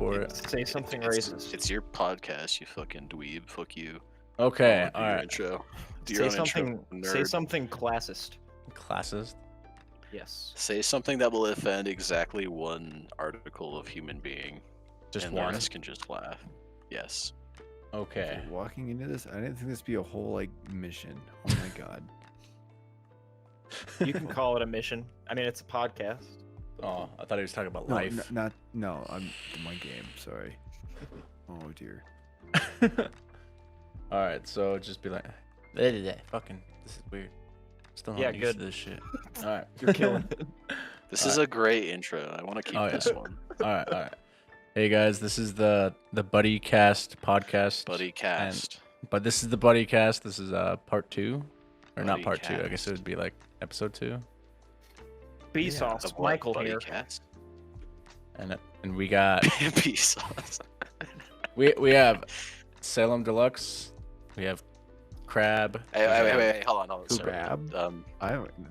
for it. Say something racist. It's your podcast, you fucking dweeb. Fuck you. Okay, Do all your right. intro. Do Say your own something. intro, Say nerd. something classist. Classist. Yes. Say something that will offend exactly one article of human being. Just and one. the rest can just laugh. Yes. Okay. Walking into this, I didn't think this would be a whole like mission. Oh my god. You can call it a mission. I mean, it's a podcast. Oh, I thought he was talking about No, life. no, I'm my game. Sorry. Oh dear. All right, so just be like, fucking, this is weird. Still not Yeah, used good. to this shit. All right. You're killing it. This is a great intro. I want to keep Oh, yeah. this one. All right. Hey guys, this is the Buddy Cast podcast. Buddy cast. But this is the Buddy Cast. This is part 2, or not Buddy part 2. I guess Cast. it would be like episode 2. B Of sauce. what? Michael Buddy here. Cast? And we got B sauce. we have Salem Deluxe. We have Crab. Wait, hold on. Sorry. Crab?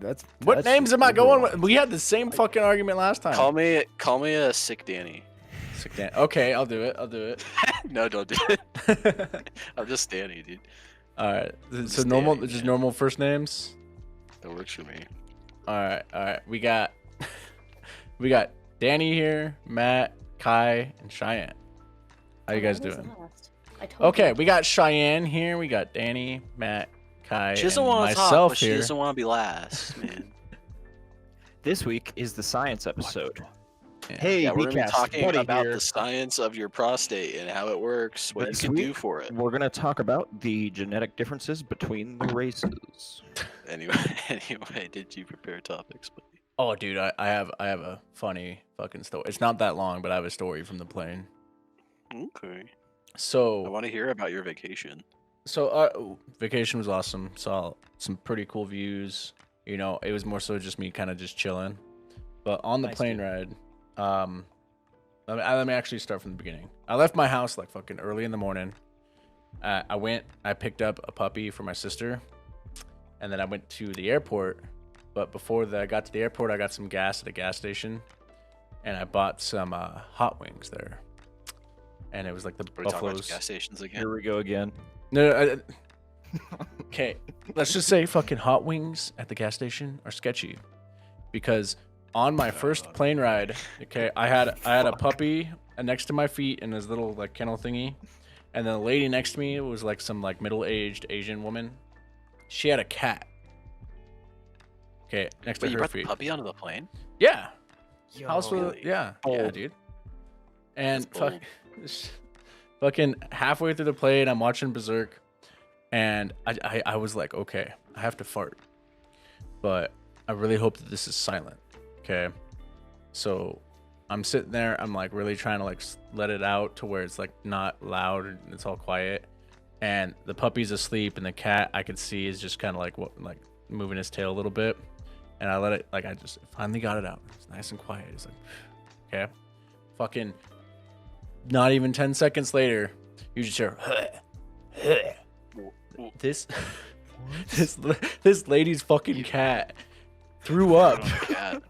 That's What that's names am I going with? overwhelmed. We had the same fucking argument last time. Call me a sick Danny. Sick Dan- Okay, I'll do it. No, don't do it. I'm just Danny, dude. All right. So Just normal, Danny, just man. normal first names. That works for me. All right. We got Danny here, Matt, Kai, and Cheyenne. How you guys doing? Okay, we got Cheyenne here. We got Danny, Matt, Kai, She doesn't and want to talk, myself but she here. doesn't want to be last, man. This week is the science episode. Yeah. Hey, Yeah, we're gonna be BCast, talking Buddy about here. the science of your prostate and how it works, what This you can do week, for it. We're gonna talk about the genetic differences between the races. Anyway, did you prepare topics, buddy? Oh, dude, I have a funny fucking story. It's not that long, but I have a story from the plane. Okay. I So want to hear about your vacation. vacation was awesome. Saw some pretty cool views. You know, it was more so just me kind of just chilling. But on the Nice, plane dude. ride, let me actually start from the beginning. I left my house like fucking early in the morning. I picked up a puppy for my sister, and then I went to the airport. But before I got to the airport, I got some gas at a gas station, and I bought some hot wings there. And it was like the Are we talking about Buffalo's. gas stations again? Here we go again. No, okay. Let's just say fucking hot wings at the gas station are sketchy, because on my first plane ride, okay, I had a puppy next to my feet in his little like kennel thingy, and then the lady next to me was like some like middle-aged Asian woman. She had a cat. Okay, next Wait, to you her brought the feet. puppy onto the plane? Yeah. Yo, House with really? yeah, Bold. dude. And That's fucking halfway through the plane, I'm watching Berserk, and I was like, okay, I have to fart, but I really hope that this is silent. Okay, so I'm sitting there, I'm like really trying to like let it out to where it's like not loud and it's all quiet, and the puppy's asleep, and the cat I could see is just kind of like moving his tail a little bit. And I let it, like, I just finally got it out. It's nice and quiet. It's like, okay. Fucking not even 10 seconds later, you just hear, this lady's fucking cat threw up. Cat.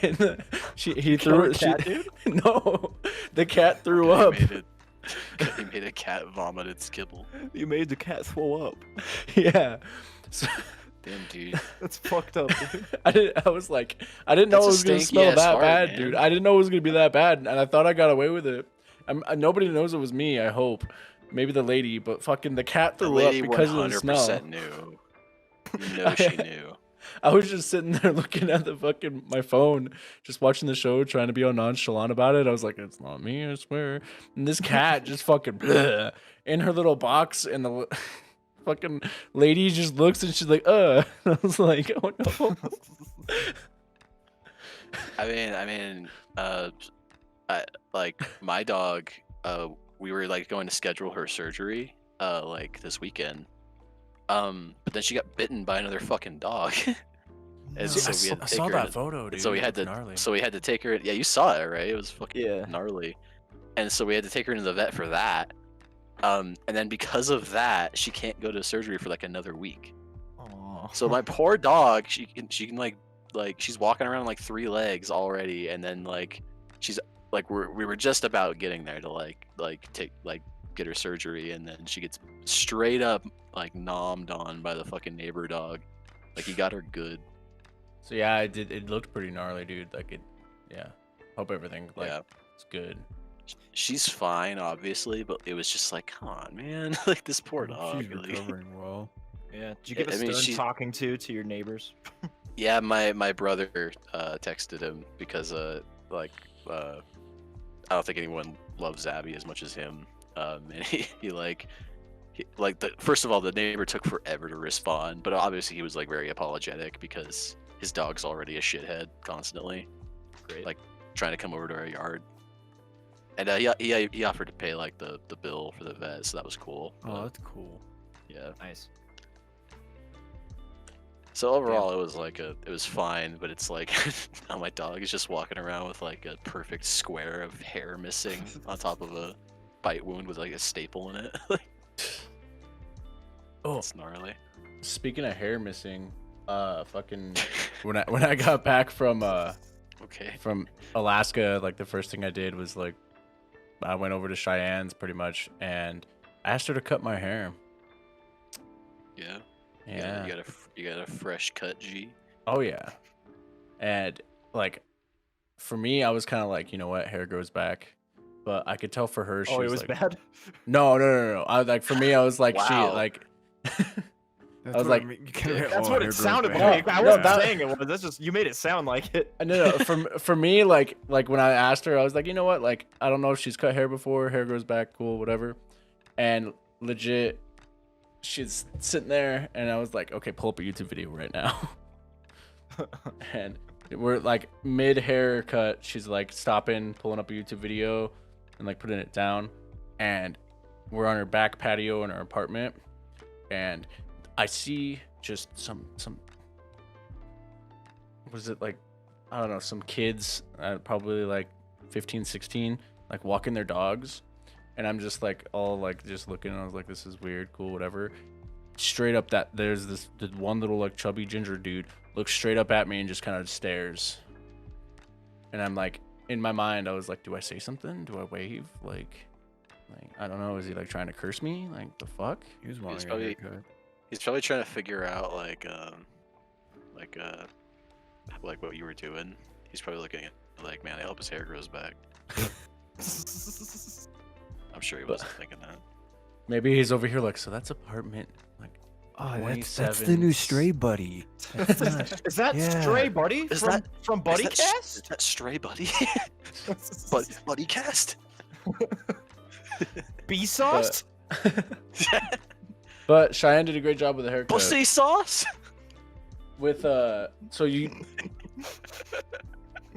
And he killed threw a it. cat, dude? No, the cat threw up. He made a cat vomit its kibble. You made the cat throw up. Yeah. So, Damn, dude. That's fucked up, dude. I didn't know That's it a was gonna stanky smell ass that fart, bad, man. dude. I didn't know it was gonna be that bad, and I thought I got away with it. Nobody knows it was me. I hope, maybe the lady, but fucking the cat The threw up lady because of the 100% smell. knew. You know she knew. I was just sitting there looking at the fucking my phone, just watching the show, trying to be all nonchalant about it. I was like, it's not me, I swear. And this cat just fucking bleh, in her little box, and the fucking lady just looks and she's like, I was like, oh no. Like my dog, we were like going to schedule her surgery, like this weekend. But then she got bitten by another fucking dog. And See, so we had I to take saw her that to- photo, dude. So we had Gnarly. to take her. Yeah, you saw it, right? It was fucking Yeah. gnarly. And so we had to take her to the vet for that. And then because of that, she can't go to surgery for like another week. Aw. So my poor dog, she can like she's walking around on like 3 legs already, and then like she's like we were just about getting there to get her surgery, and then she gets straight up like nommed on by the fucking neighbor dog. Like he got her good. So yeah, it looked pretty gnarly, dude. Like it, yeah. Hope everything like Yeah. it's good. She's fine, obviously, but it was just like, come on, man. Like this poor dog. She's like- recovering well. Yeah. Did you give a I mean, stern she- talking to your neighbors? Yeah, my brother texted him because I don't think anyone loves Abby as much as him. And first of all, the neighbor took forever to respond, but obviously he was like very apologetic because his dog's already a shithead constantly, Great. Like, trying to come over to our yard. And he offered to pay like the bill for the vet, so that was cool. Oh, But, that's cool. yeah. Nice. So overall, it was fine, but it's like now my dog is just walking around with like a perfect square of hair missing on top of a bite wound with like a staple in it. Oh, It's gnarly. speaking of hair missing, fucking when I got back from Okay. Alaska, like the first thing I did was like I went over to Cheyenne's pretty much, and I asked her to cut my hair. Yeah. Yeah. You got a fresh cut, G. Oh yeah. And like for me, I was kind of like, you know what, hair grows back. But I could tell for her, she Oh, it was was like, bad. no. I like for me, I was like, Wow. she like. That's was what I like- mean. You can't have- That's oh, what hair it grows sounded back. like. I No, wasn't that- saying it was. That's just you made it sound like it. No. For me, like when I asked her, I was like, you know what, like I don't know if she's cut hair before. Hair grows back, cool, whatever. And legit, she's sitting there, and I was like, okay, pull up a YouTube video right now. And we're like mid haircut. She's like stopping, pulling up a YouTube video, and like putting it down. And we're on her back patio in our apartment, and I see just some was it like I don't know, some kids probably like 15 16 like walking their dogs, and I'm just like all like just looking, and I was like, this is weird, cool, whatever. Straight up, that there's this one little like chubby ginger dude looks straight up at me and just kind of stares, and I'm like, in my mind I was like, do I say something, do I wave, like I don't know, is he like trying to curse me, like the fuck? He was wanting a probably- haircut. He's probably trying to figure out like what you were doing. He's probably looking at like, man, I hope his hair grows back. I'm sure he wasn't thinking that. Maybe he's over here like, so that's apartment like Oh, that's 27. the new Stray Buddy. Is that Yeah. Stray Buddy Is from that- from Buddy Is Cast? that Stray Buddy? Buddy Cast? B sauce? But Cheyenne did a great job with the haircut. Pussy sauce? With so you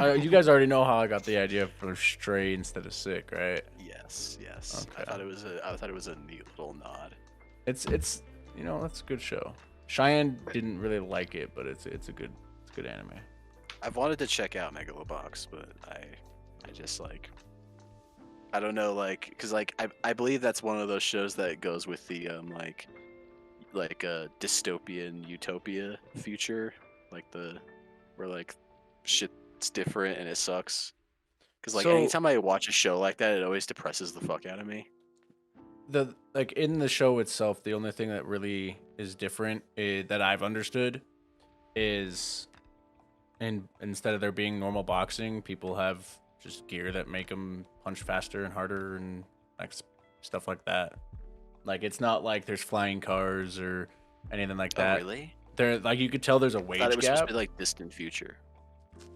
you guys already know how I got the idea for stray instead of sick, right? Yes. Okay. I thought it was a neat little nod. It's you know, that's a good show. Cheyenne didn't really like it, but it's a good anime. I've wanted to check out Megalobox, but I just like, I don't know, like, cause like I believe that's one of those shows that goes with the like a dystopian utopia future, like where like shit's different and it sucks. Cause like So- anytime I watch a show like that, it always depresses the fuck out of me. The like in the show itself, the only thing that really is different that I've understood is, instead of there being normal boxing, people have just gear that make them punch faster and harder and like stuff like that. Like it's not like there's flying cars or anything like Oh that. really? There, like you could tell there's a I wage thought it was supposed gap. to be like distant future.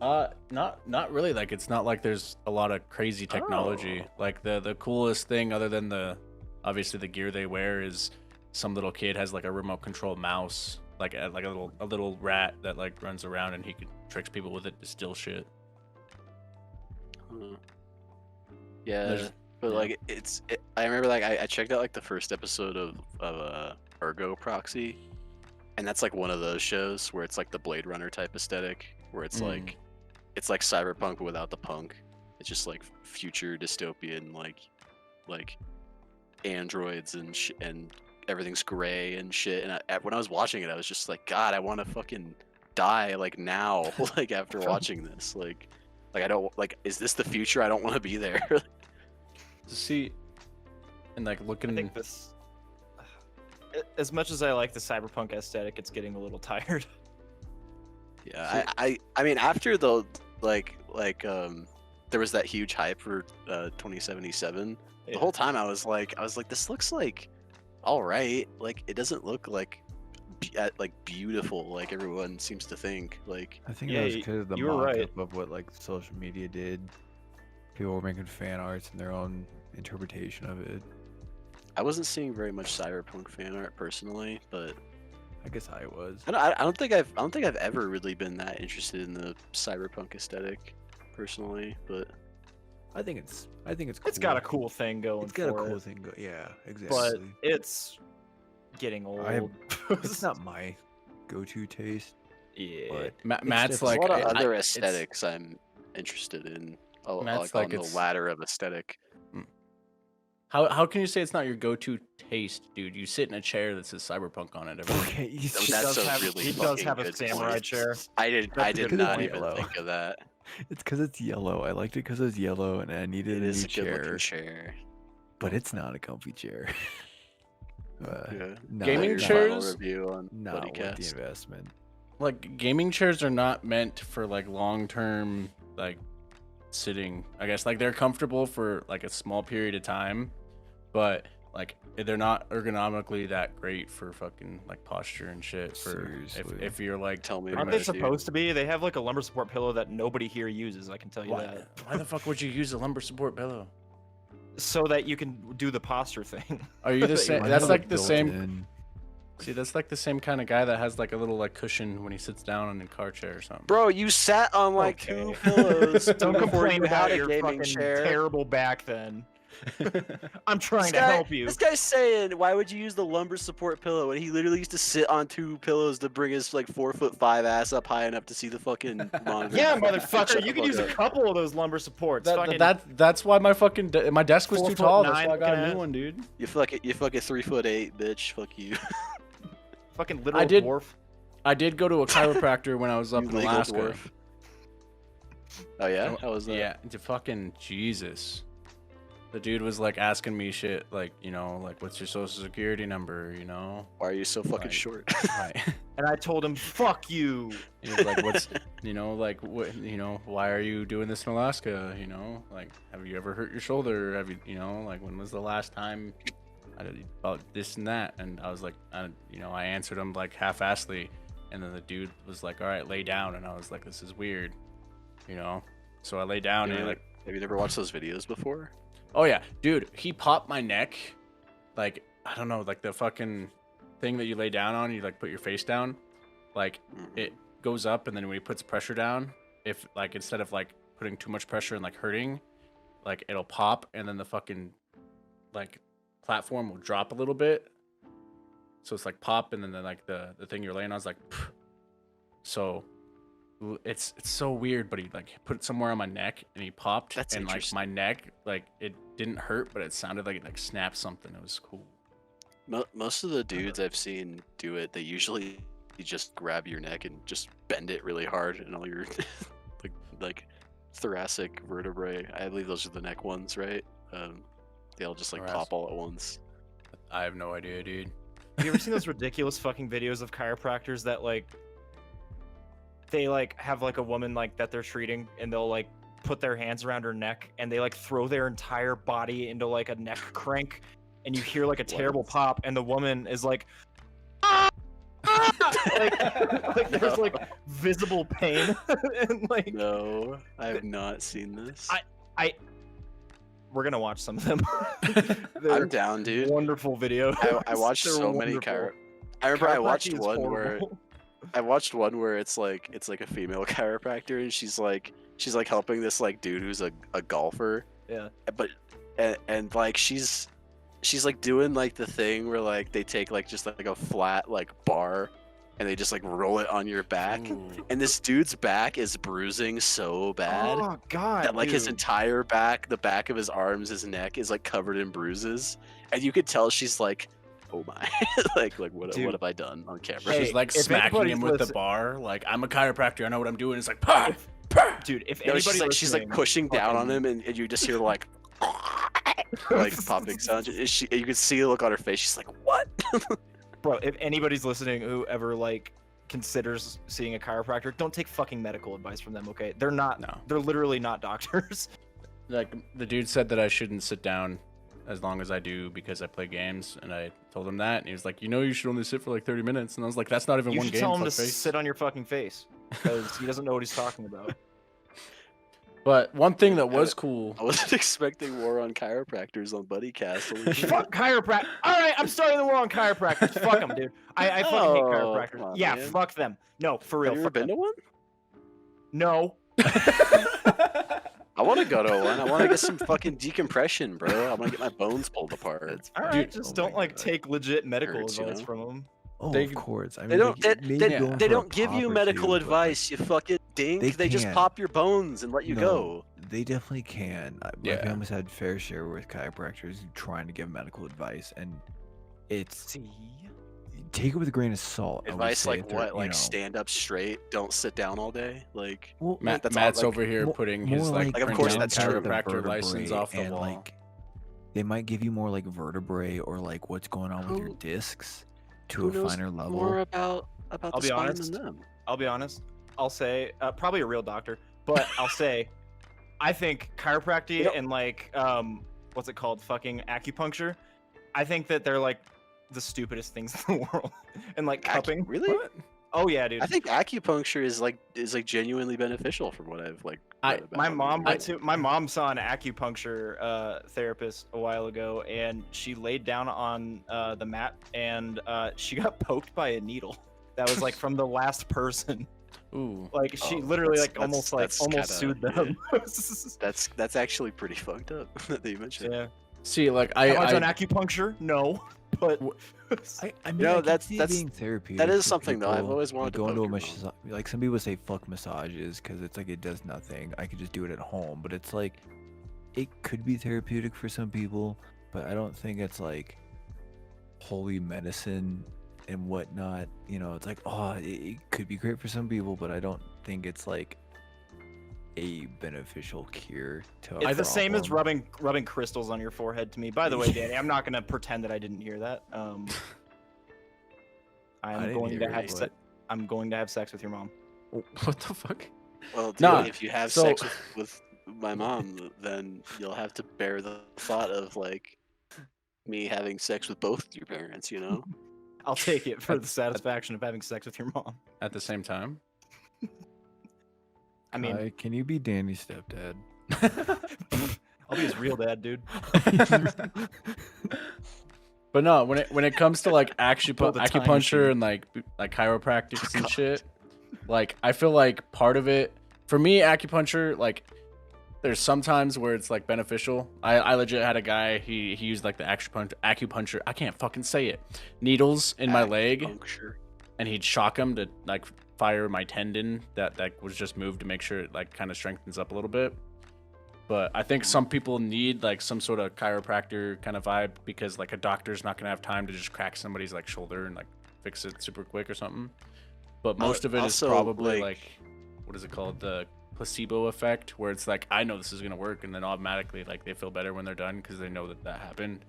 Not really. Like it's not like there's a lot of crazy technology. Oh. Like the coolest thing, other than obviously the gear they wear, is some little kid has like a remote control mouse, like a little rat that like runs around, and he could tricks people with it to steal shit. Huh. Yeah, There's- but yeah. like I remember like I checked out like the first episode of Ergo Proxy, and that's like one of those shows where it's like the Blade Runner type aesthetic, where it's like cyberpunk but without the punk. It's just like future dystopian, like androids and everything's gray and shit. And when I was watching it, I was just like, God, I want to fucking die like now, like after watching this, like. Like I don't like. Is this the future? I don't want to be there. To see, and like looking. I think this, as much as I like the cyberpunk aesthetic, it's getting a little tired. Yeah, I mean after the there was that huge hype for 2077. Yeah. The whole time I was like this looks like all right. Like it doesn't look like beautiful like everyone seems to think. Like I think Yeah, that was because of the you were right. mock-up of what like social media did. People were making fan arts and their own interpretation of it. I wasn't seeing very much cyberpunk fan art personally, but I guess I was. I don't think I've ever really been that interested in the cyberpunk aesthetic personally, but I think it's cool. It's got a cool thing going. It's got a for cool it, thing. Yeah, but exactly. it's getting old. It's not my go-to taste. Yeah. But Matt's just there's like a lot of I- other it's- aesthetics I'm interested in. Matt's Like like on the it's- ladder of aesthetic. How can you say it's not your go-to taste, dude? You sit in a chair that says cyberpunk on it. Every Okay, you That's He see, does a have- really he does fucking have a good samurai point. chair. I did That's a did good not point. even Yellow. think of that. it's because it's yellow. I liked it because it was yellow, and I needed It a is new a good chair. looking chair. But it's not a comfy chair. Yeah. not- Gaming Your not- final chairs? review on Not worth the BuddyCast. investment. like gaming chairs are not meant for like long-term like sitting. I guess like they're comfortable for like a small period of time, but like they're not ergonomically that great for fucking like posture and shit. For Seriously. if you're like Tell me pretty Aren't about they much- it, dude. supposed to be? They have like a lumbar support pillow that nobody here uses. I can tell you why, that, why the fuck would you use a lumbar support pillow? so that you can do the posture thing. Are you the same? Mine That's have like it the built same. in. See, that's like the same kind of guy that has like a little like cushion when he sits down in a car chair or something. Bro, you sat on like Okay. 2 pillows Don't before complain you had about a your gaming fucking chair. terrible back. Then I'm trying This to guy- help you. This guy's saying, why would you use the lumbar support pillow? And he literally used to sit on 2 pillows to bring his like 4'5" ass up high enough to see the fucking monitor. Yeah, Shut motherfucker, the you can fuck use a up. couple of those lumbar supports. Fucking That's why my fucking my desk was too tall. That's 4'9" why I got a looking new ass. one, dude. You fucking 3'8", bitch. Fuck you. fucking literal did- dwarf. I did go to a chiropractor when I was up You in legal Alaska. dwarf. Oh yeah, how was that? Yeah, to fucking Jesus. The dude was like asking me shit, like, you know, like, what's your social security number, you know? Why are you so fucking Right. short? Right. And I told him, "Fuck you." He was like, what's, you know, like, what, you know, why are you doing this in Alaska? You know, like, have you ever hurt your shoulder? Have you, you know, like, when was the last time I did about this and that? And I was like, you know, I answered him like half-assedly. And then the dude was like, all right, lay down. And I was like, this is weird, you know? So I lay down and like, Have you never watched those videos before? oh yeah, dude, he popped my neck. Like, I don't know, like the fucking thing that you lay down on, you like put your face down. Like, it goes up, and then when he puts pressure down, if like instead of like putting too much pressure and like hurting, like it'll pop, and then the fucking like platform will drop a little bit. So it's like pop, and then like the thing you're laying on is like, pff. So it's so weird. But he like put it somewhere on my neck, and he popped, That's and like interesting. my neck, like it didn't hurt, but it sounded like it like snapped something. It was cool. Most of the dudes I've seen do it, they usually just grab your neck and just bend it really hard, and all your like thoracic vertebrae. I believe those are the neck ones, right? They all just like Thoracic. pop all at once. I have no idea, dude. Have you ever seen those ridiculous fucking videos of chiropractors that like they like have like a woman like that they're treating, and they'll like put their hands around her neck, and they like throw their entire body into like a neck crank, and you hear like a terrible pop, and the woman is like, "Ah! Ah!" like there's like visible pain, and like No, I have not seen this. we're gonna watch some of them. I'm They're down, dude. wonderful videos. I watched They're so many wonderful. I remember I watched Chiropractic is one where horrible. I watched one where it's like a female chiropractor, and she's like helping this like dude who's a golfer. Yeah. But and like she's like doing like the thing where like they take like just like a flat like bar, and they just like roll it on your back, and this dude's back is bruising so bad Oh god. that like his dude. entire back, the back of his arms, his neck is like covered in bruises, and you could tell she's like, oh my, like what Dude. have I done on camera? Hey, She's like if smacking him anybody's with the listen- bar. Like, I'm a chiropractor. I know what I'm doing. It's like, pah, pah. dude, if No, anybody she's like pushing down on him, and you just hear like popping sounds. You can see the look on her face. She's like, "What?" Bro, if anybody's listening who ever like considers seeing a chiropractor, don't take fucking medical advice from them, okay? They're not. No. They're literally not doctors. Like the dude said that I shouldn't sit down as long as I do because I play games, and I told him that, and he was like, you should only sit for like 30 minutes, and I was like, that's not even You one should game. tell him to fuckface. sit on your fucking face because he doesn't know what he's talking about. But one thing that was cool. I wasn't expecting war on chiropractors on BuddyCast. Holy shit. Fuck chiropractor. All right, I'm starting the war on chiropractors. Fuck them, dude. I fucking hate Oh, chiropractors. come on, Yeah, man. fuck them. No, for real. Have you ever fuck been them. to one? No. I want to go to one. I want to get some fucking decompression, bro. I want to get my bones pulled apart. That's All right, Dude, just oh don't my like God. take legit medical Hurts, you advice know? from them. Oh, They- of course. I mean, They don't. maybe going They for a don't give you pop or medical two, but advice. You fucking dink. They just can. pop your bones and let you No, go. They definitely can. My Yeah. family's had fair share with chiropractors trying to give medical advice, and it's take it with a grain of salt. I would Advice say, like if they're, what? you Like know. stand up straight. Don't sit down all day. Like Well, Matt's all, like, over here more- putting more his like, Like, of course, printed that's true. the chiropractor license vertebrae off the and, wall. like, they might give you more like vertebrae or like what's going on with your Who- discs to who a knows finer level. more about I'll the be spine honest. than them. I'll be honest. I'll say probably a real doctor, but I'll say I think chiropractic You know- and like what's it called? Fucking acupuncture. I think that they're like the stupidest things in the world. And like cupping. Really? What? Oh yeah, dude. I think acupuncture is like genuinely beneficial from what I've like. I- read about My it. mom went to my mom saw an acupuncture therapist a while ago, and she laid down on the mat, and she got poked by a needle. That was like from the last person. Ooh. Like she Oh, literally that's- like almost kinda- sued yeah. them. That's actually pretty fucked up that you mentioned. Yeah. See, like Have I I done acupuncture? No, but I mean, You know, I can that's- see it that's- being therapeutic. that is for something, though. I've people always who wanted to go into poke a your massage. Like some people say, fuck massages because it's like it does nothing. I could just do it at home, but it's like it could be therapeutic for some people, but I don't think it's like holy medicine and whatnot. You know, it's like it could be great for some people, but I don't think it's like a beneficial cure to. it's a the same as problem. rubbing crystals on your forehead to me. By the way, Danny, I'm not gonna pretend that I didn't hear that. I I'm didn't going to hear have it, se- but- I'm going to have sex with your mom. what the fuck? Well, dude, Nah, if you have so- sex with my mom, then you'll have to bear the thought of like me having sex with both your parents. You know? I'll take it for the satisfaction of having sex with your mom. At the same time? I mean, Kai, can you be Danny's stepdad? I'll be his real dad, dude. But no, when it comes to like Pull the time acupuncture machine. and like chiropractics and shit, like I feel like part of it for me, acupuncture, like there's sometimes where it's like beneficial. I legit had a guy, he used like the acupuncture, I can't fucking say it, needles in my leg, Puncture. and he'd shock them to like fire my tendon that was just moved to make sure it like kind of strengthens up a little bit. But I think some people need like some sort of chiropractor kind of vibe because like a doctor's not gonna have time to just crack somebody's like shoulder and like fix it super quick or something. But most of it is also, probably like- like what is it called, the placebo effect, where it's like I know this is gonna work, and then automatically like they feel better when they're done because they know that happened.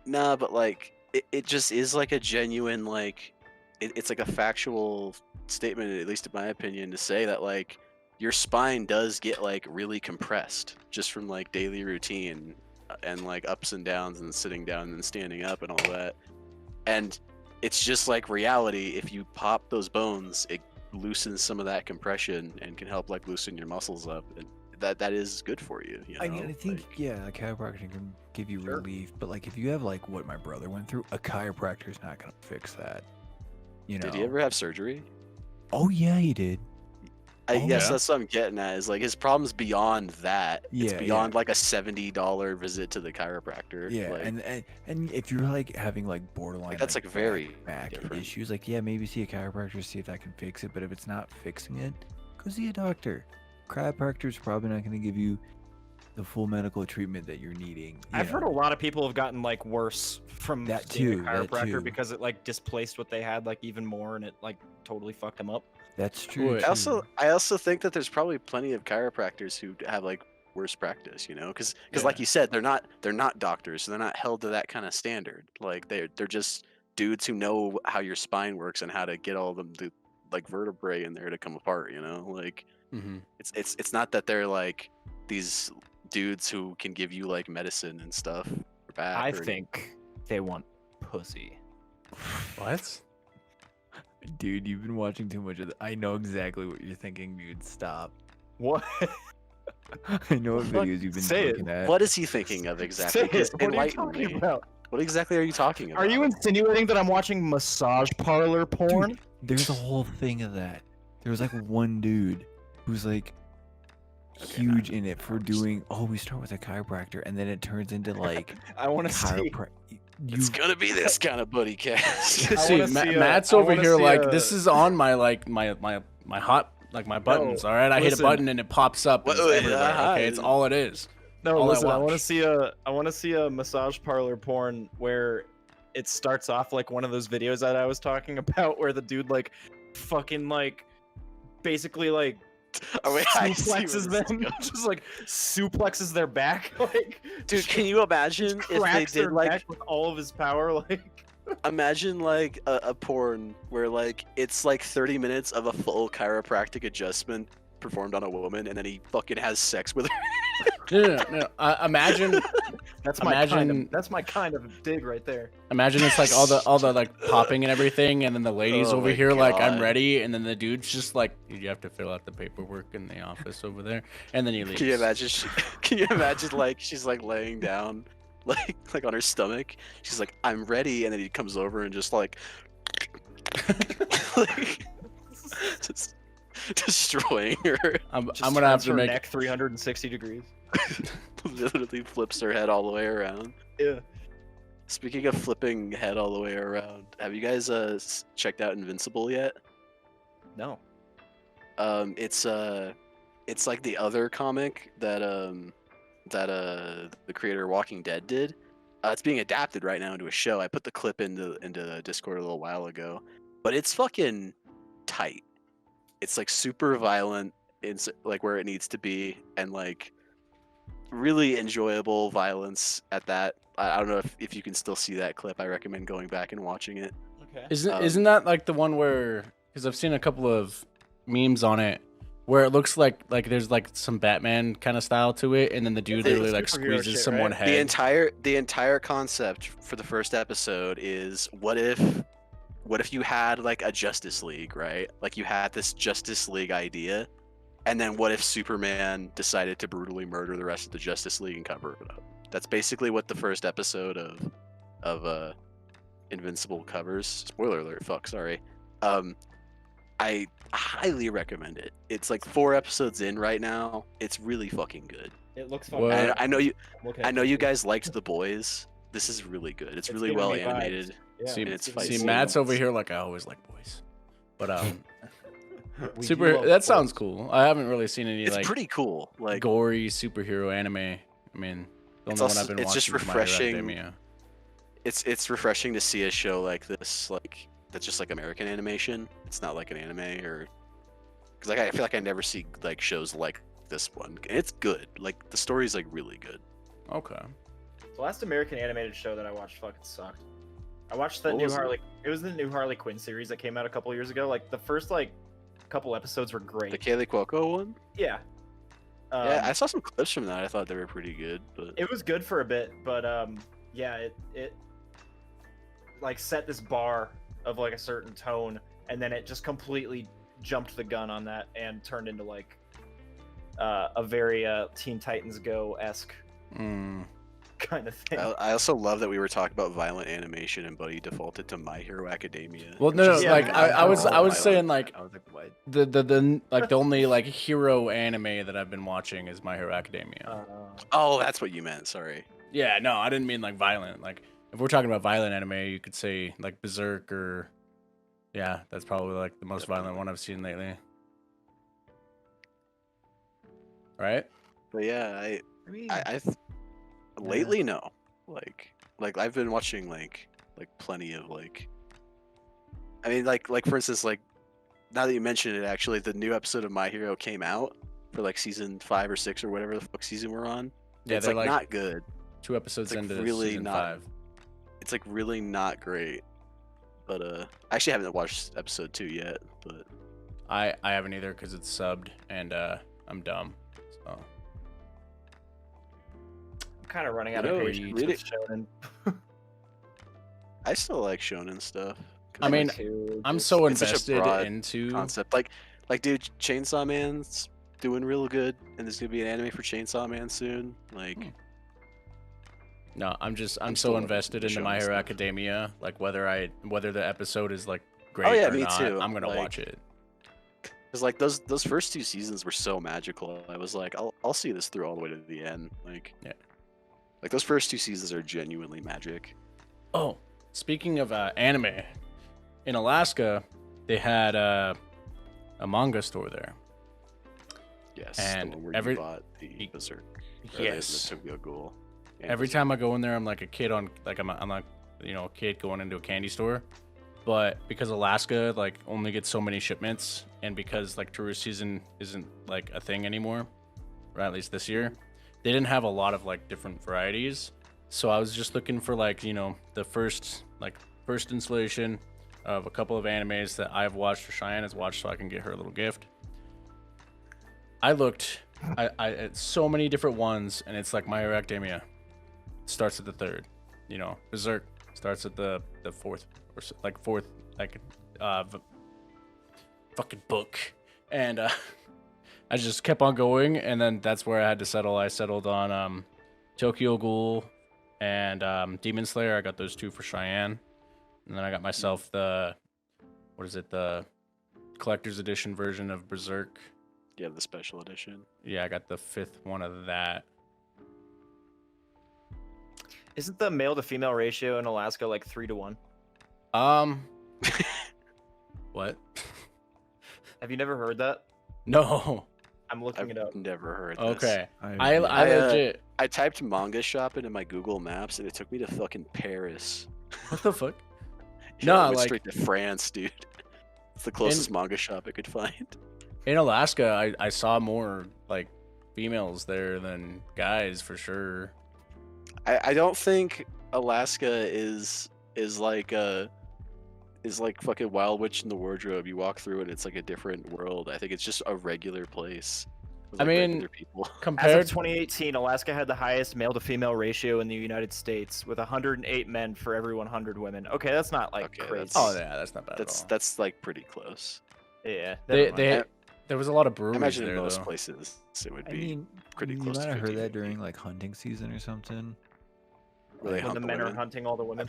Nah, but like it just is like a genuine like it's like a factual statement, at least in my opinion, to say that like your spine does get like really compressed just from like daily routine and like ups and downs and sitting down and standing up and all that. And it's just like reality. If you pop those bones, it loosens some of that compression and can help like loosen your muscles up. And that is good for you. You know? I mean, I think Like, yeah, a chiropractor can give you Sure. relief, but like if you have like what my brother went through, a chiropractor's not gonna fix that. You know? did he ever have surgery? Oh yeah, he did. I Oh, guess yeah? that's what I'm getting at. Is like his problem's beyond that. It's Yeah, beyond like a $70 visit to the chiropractor. Yeah, like, and if you're like having like borderline, that's, like, very back different. issues, like yeah, maybe see a chiropractor, see if that can fix it. But if it's not fixing it, go see a doctor. Chiropractor's probably not going to give you the full medical treatment that you're needing. you I've heard know? a lot of people have gotten like worse from That being too, a that chiropractor too. because it like displaced what they had like even more, and it like totally fucked them up. That's true. Wait. I also think that there's probably plenty of chiropractors who have like worse practice, you know, because like Yeah. you said, they're not doctors, so they're not held to that kind of standard. Like they're just dudes who know how your spine works and how to get all them the like vertebrae in there to come apart, you know, like Mm-hmm. it's not that they're like these dudes who can give you like medicine and stuff for back I or think they want pussy. What? Dude, you've been watching too much of I know exactly what you're thinking, dude. Stop. What? I know what Fuck, videos you've been say it. looking at. what is he thinking of exactly? Say it. Just What are you enlighten talking me. about? What exactly are you talking about? Are you insinuating that I'm watching massage parlor porn? Dude, there's a whole thing of that. There was like one dude who's like Okay, huge in it for doing. Oh, we start with a chiropractor, and then it turns into like I want to see. chiropractor. It's gonna be this kind of buddy cast. I See, wanna see a- Matt's I over wanna here see like a- this is on my like my hot like my buttons. All right, I hit a listen. button and it pops up. Wait, It's wait, everywhere, okay, it's all it is. No, all I listen. I want to watch. see a massage parlor porn where it starts off like one of those videos that I was talking about, where the dude like fucking like basically like Oh, wait, I see where suplexes this is them, just like suplexes their back, like Dude, can you imagine if they cracks did their like neck with all of his power, like. imagine like a porn where like it's like 30 minutes of a full chiropractic adjustment performed on a woman and then he fucking has sex with her. No. Imagine That's my kind Imagine- of dig right there. Imagine it's like all the like popping and everything, and then the ladies Oh over my here like I'm God. ready, and then the dude's just like you have to fill out the paperwork in the office over there, and then he leaves. Can you imagine can you imagine like she's like laying down like on her stomach, she's like I'm ready, and then he comes over and just like like just destroying her. I'm Just gonna have turns to her make neck 360 degrees. Literally flips her head all the way around. Yeah. Speaking of flipping head all the way around, have you guys checked out Invincible yet? No. It's like the other comic that the creator of Walking Dead did. It's being adapted right now into a show. I put the clip into Discord a little while ago, but it's fucking tight. It's like super violent, like where it needs to be, and like really enjoyable violence at that. I don't know if you can still see that clip. I recommend going back and watching it. Okay. Isn't that like the one where because I've seen a couple of memes on it where it looks like there's like some Batman kind of style to it, and then the dude It's literally like superhero squeezes shit, someone right? head. The entire concept for the first episode is what if you had like a Justice League, right? Like you had this Justice League idea, and then what if Superman decided to brutally murder the rest of the Justice League and cover it up? That's basically what the first episode of Invincible covers. Spoiler alert, fuck, sorry. I highly recommend it. It's like 4 episodes in right now. It's really fucking good. It looks What? fun. I know you Okay. I know you guys liked The Boys. This is really good. It's really giving well me vibes. animated. Yeah, See, and it's fight see scenes. Matt's over here like I always like boys, but We super. do love That sounds boys. cool. I haven't really seen any It's like pretty cool. Like gory superhero anime. I mean, the It's only one also- I've been it's just watching is My Hero refreshing. Academia. it's refreshing to see a show like this, like that's just like American animation. It's not like an anime or because like I feel like I never see like shows like this one. And it's good. Like the story's like really good. Okay. The last American animated show that I watched fucking sucked. I watched the What new was it? Harley. It was the new Harley Quinn series that came out a couple years ago. Like the first like couple episodes were great. The Kaylee Cuoco one. Yeah. Yeah, I saw some clips from that. I thought they were pretty good, but It was good for a bit, but yeah, it like set this bar of like a certain tone, and then it just completely jumped the gun on that and turned into like a very Teen Titans Go-esque Mm. kind of thing. I also love that we were talking about violent animation and Buddy defaulted to My Hero Academia. Well, which no, is, Yeah, like man, I was violent. saying like I was like, what? the like the only like hero anime that I've been watching is My Hero Academia. Oh, that's what you meant. Sorry. Yeah, no, I didn't mean like violent. Like if we're talking about violent anime, you could say like Berserk or yeah, that's probably like the most violent one I've seen lately. Right? But yeah, I mean, lately no. Like I've been watching like plenty of like I mean like for instance like now that you mention it, actually, the new episode of My Hero came out for like season 5 or 6 or whatever the fuck season we're on. Yeah, It's they're like like not good. 2 episodes It's, like, into really season not- 5. It's like really not great. But I actually haven't watched episode 2 yet. But I haven't either because it's subbed and I'm dumb. So I'm kind of running out You of know, patience read with it. shonen. I still like shonen stuff. 'cause, I mean, like, I'm so it's such a invested broad into concept. Like, dude, Chainsaw Man's doing real good, and there's gonna be an anime for Chainsaw Man soon. Like, No, I'm I'm so still invested into shonen My Hero stuff. Academia. Like whether the episode is like great Oh, yeah, or me not, too. I'm gonna Like, watch it. cause like those first 2 seasons were so magical. I was like, I'll see this through all the way to the end. Like, Yeah. like those first 2 seasons are genuinely magic. Oh, speaking of anime, in Alaska, they had a manga store there. Yes, And the one where every- you bought the Berserk. or Yes. the Tokyo Ghoul. and Every Berserk. time I go in there, I'm like a kid on like I'm like a kid going into a candy store. But because Alaska like only gets so many shipments, and because like tourist season isn't like a thing anymore, or at least this year, they didn't have a lot of like different varieties. So I was just looking for like the first installation of a couple of animes that I've watched or Cheyenne has watched, so I can get her a little gift. I looked at so many different ones, and it's like My Hero Academia starts at the 3rd. Berserk starts at the 4th or like 4th, like fucking book, and I just kept on going, and then that's where I had to settle. I settled on Tokyo Ghoul and Demon Slayer. I got those 2 for Cheyenne, and then I got myself the collector's edition version of Berserk. Yeah, the special edition. Yeah, I got the 5th one of that. Isn't the male to female ratio in Alaska like 3-1? What? Have you never heard that? No. I'm looking I've it up. never heard this. Okay. I I legit. I typed manga shop into my Google Maps, and it took me to fucking Paris. What the fuck? Yeah, I No, went like straight to France, dude. It's the closest manga shop I could find. in Alaska, I saw more like females there than guys for sure. I don't think Alaska is like fucking Wild Witch in the Wardrobe. You walk through it, it's like a different world. I think it's just a regular place. With, I like, mean, regular people. As Compared of 2018, Alaska had the highest male to female ratio in the United States, with 108 men for every 100 women. Okay, that's not like Okay, crazy. that's- Oh yeah, that's not bad at all. That's like pretty close. Yeah. They never mind. there was a lot of I breweries imagine there in most though. places it would I be mean, pretty you close might to have heard 50-50. that during like hunting season or something. where they when hunt the the men are women. hunting all the women.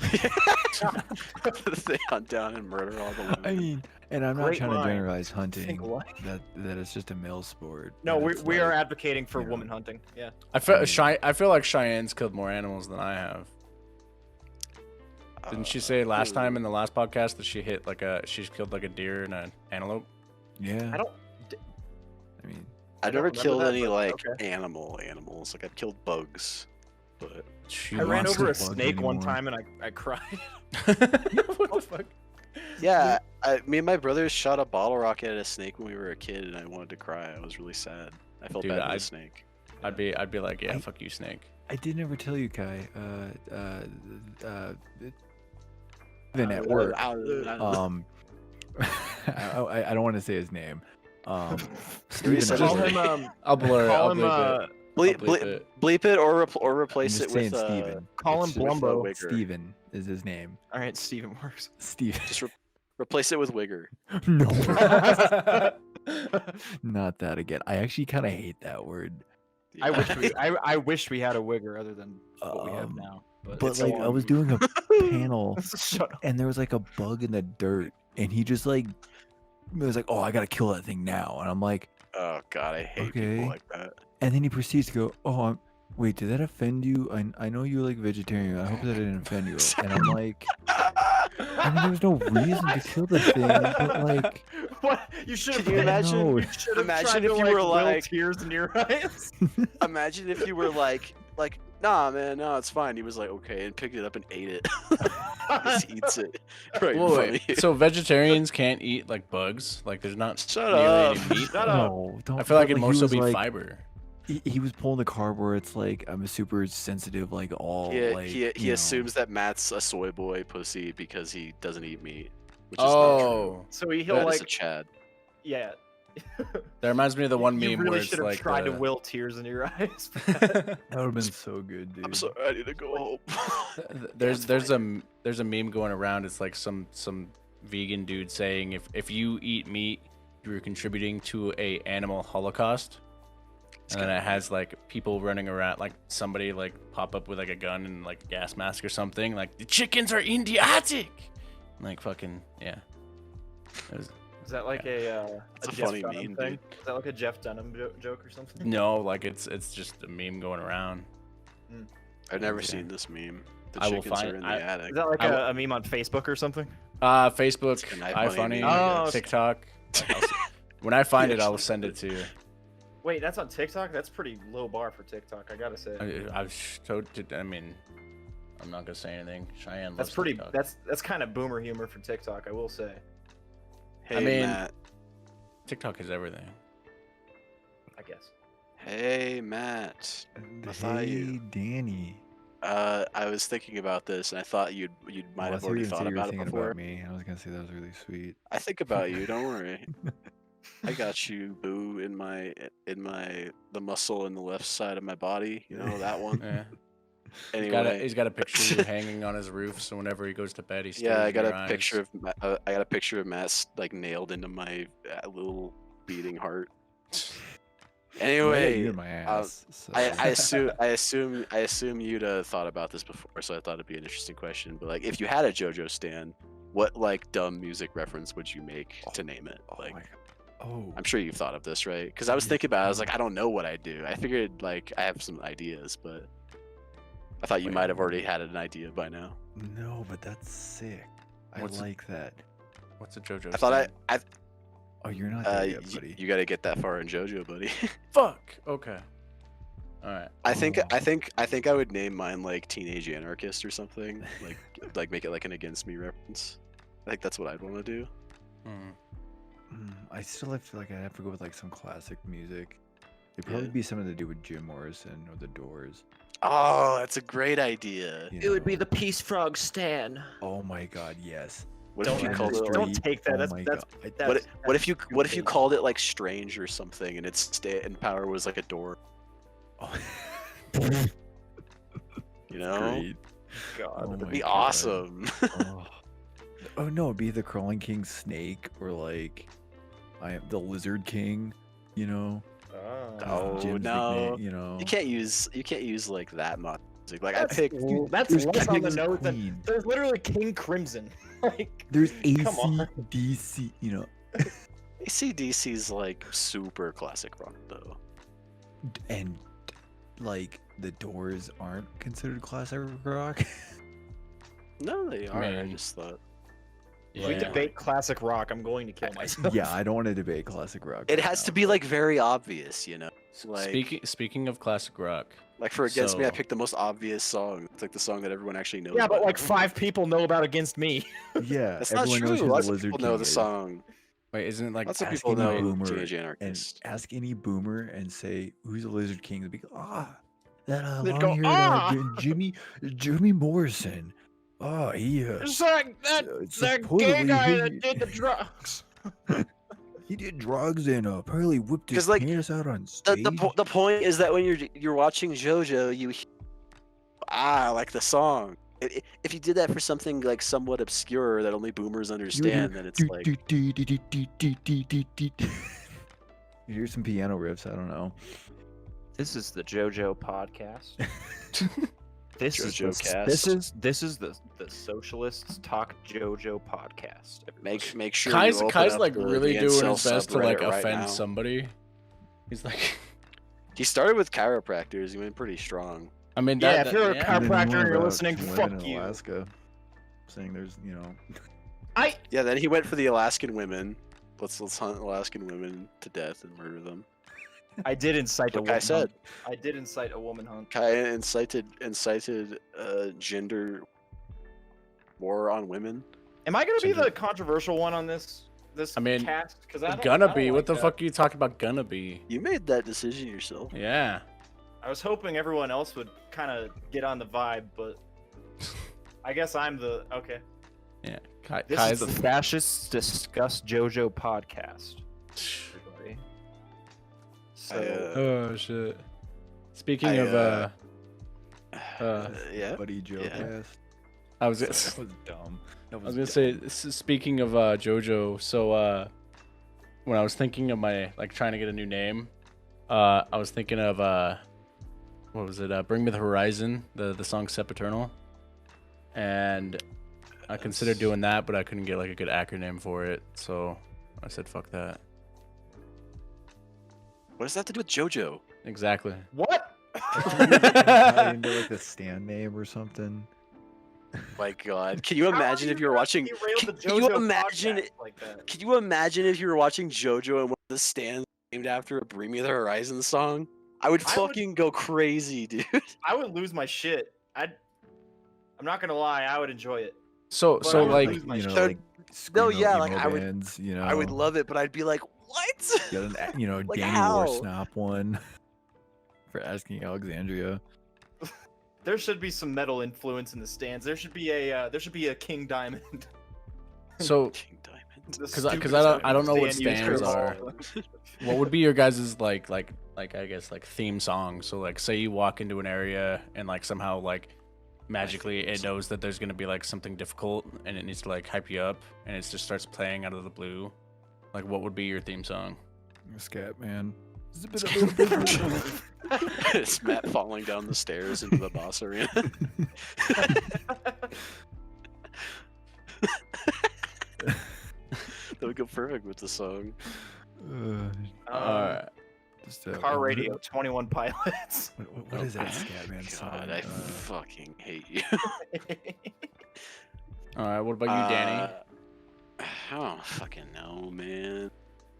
They hunt down and murder all the women. I mean, and I'm not Great trying line. to generalize hunting. what? That it's just a male sport. No, and we, it's we are like- advocating for you know. woman hunting. Yeah. I feel like Cheyenne's killed more animals than I have. Didn't she say last time in the last podcast that she's killed like a deer and an antelope? Yeah. I don't. I mean, I've don't never remember killed that, any but like okay. animals. Like I've killed bugs, but I ran wants over to a bug snake one anymore. time and I cried. What the fuck? yeah, me and my brothers shot a bottle rocket at a snake when we were a kid, and I wanted to cry. I was really sad. I felt Dude, bad for the snake. I'd be like, yeah, fuck you, snake. I did never tell you, Kai. Even at work. I don't want to say his name. Steven said Call his him. name. I'll blur it. Call I'll him. bleep it. bleep it or I'm replace just it saying with Steven. Call him it's with, Blumbo. Wigger. Steven is his name. All right, Steven works. Steven. Just replace it with Wigger. No. Not that again. I actually kind of hate that word. I wish we. I wish we had a wigger other than what we have Um, now. But It's like I on. was doing a panel Shut up. and there was like a bug in the dirt and he just like was like, "Oh, I gotta kill that thing now," and I'm like, Oh god, I hate Okay. people like that. and then he proceeds to go, "Oh, wait, did that offend you? I know you like vegetarian. I hope that didn't offend you." And I'm like, I mean, there was no reason to kill the thing, but like, What? You should have. Can you imagine? No. You should have Imagine tried if to, you like, were will like- tears in your eyes. Imagine if you were like nah, man, no, it's fine. He was like, okay, and picked it up and ate it. Just eats it right in Whoa, front of wait. you. So vegetarians can't eat like bugs? Like there's not Shut really up. any meat? Shut up. No, don't. I feel like but, it'd he more so was be like, fiber. He was pulling the card where it's like I'm a super sensitive, like all like. He you know. assumes that Matt's a soy boy pussy because he doesn't eat meat, which is not Oh, So true. he'll Matt is like, a Chad. yeah. that reminds me of the one You meme really where it's should have like tried to will tears in your eyes. That would have been so good, dude. I'm sorry, I need to go home. there's a meme going around. It's like some vegan dude saying if you eat meat, you're contributing to a animal holocaust. And then it has like people running around, like somebody like pop up with like a gun and like a gas mask or something. Like the chickens are in the attic. Like fucking yeah. It was, Is that like a It's a Jeff funny Dunham meme, thing? dude. Is that like a Jeff Dunham joke or something? no, like it's just a meme going around. I've never Okay. seen this meme. The I will chickens find- are in the I- attic. Is that like I a meme on Facebook or something? Facebook, It's an iFunny iFunny, meme, I guess. TikTok. When I find He it, I'll actually send did. it to you. Wait, that's on TikTok? That's pretty low bar for TikTok, I gotta say. I mean, I'm not gonna say anything. Cheyenne That's loves pretty. TikTok. That's kind of boomer humor for TikTok, I will say. Hey, mean- Matt. TikTok is everything. I guess. Hey, Matt. I thought Hey, you- Danny. I was thinking about this, and I thought you might have already thought about it before. About me. I was gonna say that was really sweet. I think about you. Don't worry. I got you, boo, in the muscle in the left side of my body. You know that one. Yeah. Anyway, He's got a picture of you hanging on his roof, so whenever he goes to bed, he stares yeah, I in got your a eyes. picture of I got a picture of Matt like nailed into my little beating heart. Anyway, you're my ass. So. I assume you'd thought about this before, so I thought it'd be an interesting question. But like, if you had a JoJo stand, what like dumb music reference would you make to name it? Oh Like, my God. Oh. I'm sure you've thought of this, right? Because I was Yeah. thinking about it. I was like, I don't know what I do. I figured like I have some ideas, but I thought you Wait. might have already had an idea by now. No, but that's sick. I What's it- like that. What's a JoJo? I thought stand? Oh, you're not there yet, buddy. you got to get that far in JoJo, buddy. Fuck. Okay. All right. I think Oh. I would name mine like Teenage Anarchist or something. Like make it like an Against Me reference. I think that's what I'd want to do. Hmm. I still feel like I'd have to go with like some classic music. It'd probably Yeah. be something to do with Jim Morrison or The Doors. Oh, that's a great idea. you know? the Peace Frog Stan. Oh my God, yes. What if you Don't- called it like, don't take that, Oh that's- my that's- God. that's- what if you stupid. called it like Strange or something, and its and power was like a door? Oh, You know, great. God. Oh that'd my be God. awesome. Oh no, it'd be the Crawling King Snake or like I am the Lizard King, you know. Oh, Jim's no. nickname, you know. You can't use like that much music. Like I That's, picked. that's There's less on the King's nose than Queen. there's literally King Crimson. Like, There's Come on. AC/DC, you know, AC/DC's like super classic rock though. and like the Doors aren't considered classic rock. No, they are. I mean, just thought if we Yeah. debate classic rock, I'm going to kill myself. Yeah, I don't want to debate classic rock. it right has now, to be but- like very obvious, you know. Like Speaking of classic rock, like for Against Me, I so- picked the most obvious song. It's like the song that everyone actually knows. Yeah, but about. like 5 people know about Against Me. Yeah, That's not everyone true. knows who Lots the of Lizard people know King the is. song. wait, isn't it like Lots of ask people any know boomer Teenage and Anarchist. ask any boomer and say who's the Lizard King. They'd be that They'd go, long-haired Jimmy Morrison. Oh, he It's like that supposedly gay guy he- that did the drugs. He did drugs and apparently whipped his 'Cause, like, penis out on The, stage. the point is that when you're watching JoJo, you like the song. If you did that for something like somewhat obscure that only boomers understand, then it's like You hear some piano riffs. I don't know. This is the JoJo podcast. This JoJo is the, cast. this is the Socialists Talk JoJo podcast. make sure. Kai's you open up like the really doing incel his best to like subreddit right offend now. somebody. He's like, He started with chiropractors. He went pretty strong. I mean, Yeah, that, if you're a yeah. chiropractor And then and one you're about listening, women fuck in you. Alaska, saying there's, you know, I Yeah, then he went for the Alaskan women. Let's hunt Alaskan women to death and murder them. I did incite a Like woman I said, hunt. I did incite a woman hunt. Kai incited gender war on women. Am I gonna be Gender- the controversial one on this I mean, cast? Because I don't, Gonna I don't be. like What the that. fuck are you talking about? Gonna be. You made that decision yourself. Yeah. I was hoping everyone else would kind of get on the vibe, but I guess I'm the okay. Yeah. This Kai's is the Fascists Discuss JoJo podcast. Everybody. So Oh shit. Speaking of Yeah. Buddy Joe Yeah. cast. I was That was dumb. That I was gonna say, speaking of JoJo, so when I was thinking of my trying to get a new name, I was thinking of what was it? Bring Me the Horizon, the song Sempiternal, and I considered doing that, but I couldn't get a good acronym for it, so I said fuck that. What does that have to do with JoJo? Exactly. what? Tie into like a stand name or something. My God, can you imagine if you were watching? Can you JoJo imagine? podcast like that? Can you imagine if you were watching JoJo and one of the stands named after a "Bring Me the Horizon" song? I would I would- fucking go crazy, dude. I would lose my shit. I'm not gonna lie, I would enjoy it. So But so I would like lose my you know, shit. like No, screamo yeah, like, emo I would- bands, you know. I would love it, but I'd be like, what? Got an, Like, Danny how? Warsnop one for asking Alexandria. There should be some metal influence in the stands. There should be a King Diamond. so King Diamond. The because stupidest I don't know what stand used for stands all are. of them. What would be your guys' I guess theme song? So say you walk into an area and somehow magically it knows that there's gonna be something difficult and it needs to hype you up and it just starts playing out of the blue. What would be your theme song? Scat man. It's Matt falling down the stairs into the boss arena. That would go perfect with the song. Alright. Car Radio 21 Pilots. What is that scat man song? God, I fucking hate you. Alright, what about you, Danny? I don't fucking know, man.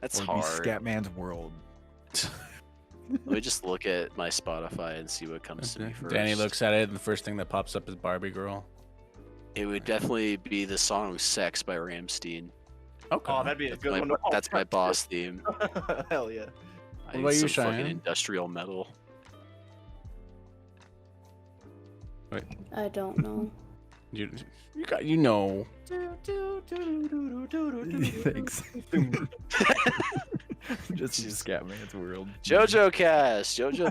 That's Or it'd be hard. Scatman's World. Let me just look at my Spotify and see what comes to me first. Danny looks at it and the first thing that pops up is Barbie Girl. It would definitely be the song "Sex" by Ramstein. Okay. Oh, that'd be a That's good my, one. to that's my practice. boss theme. Hell yeah. I What need about you, some fucking Cheyenne? industrial metal. I don't know. You know. Thanks. Just Scatman's World. JoJo Cast, JoJo,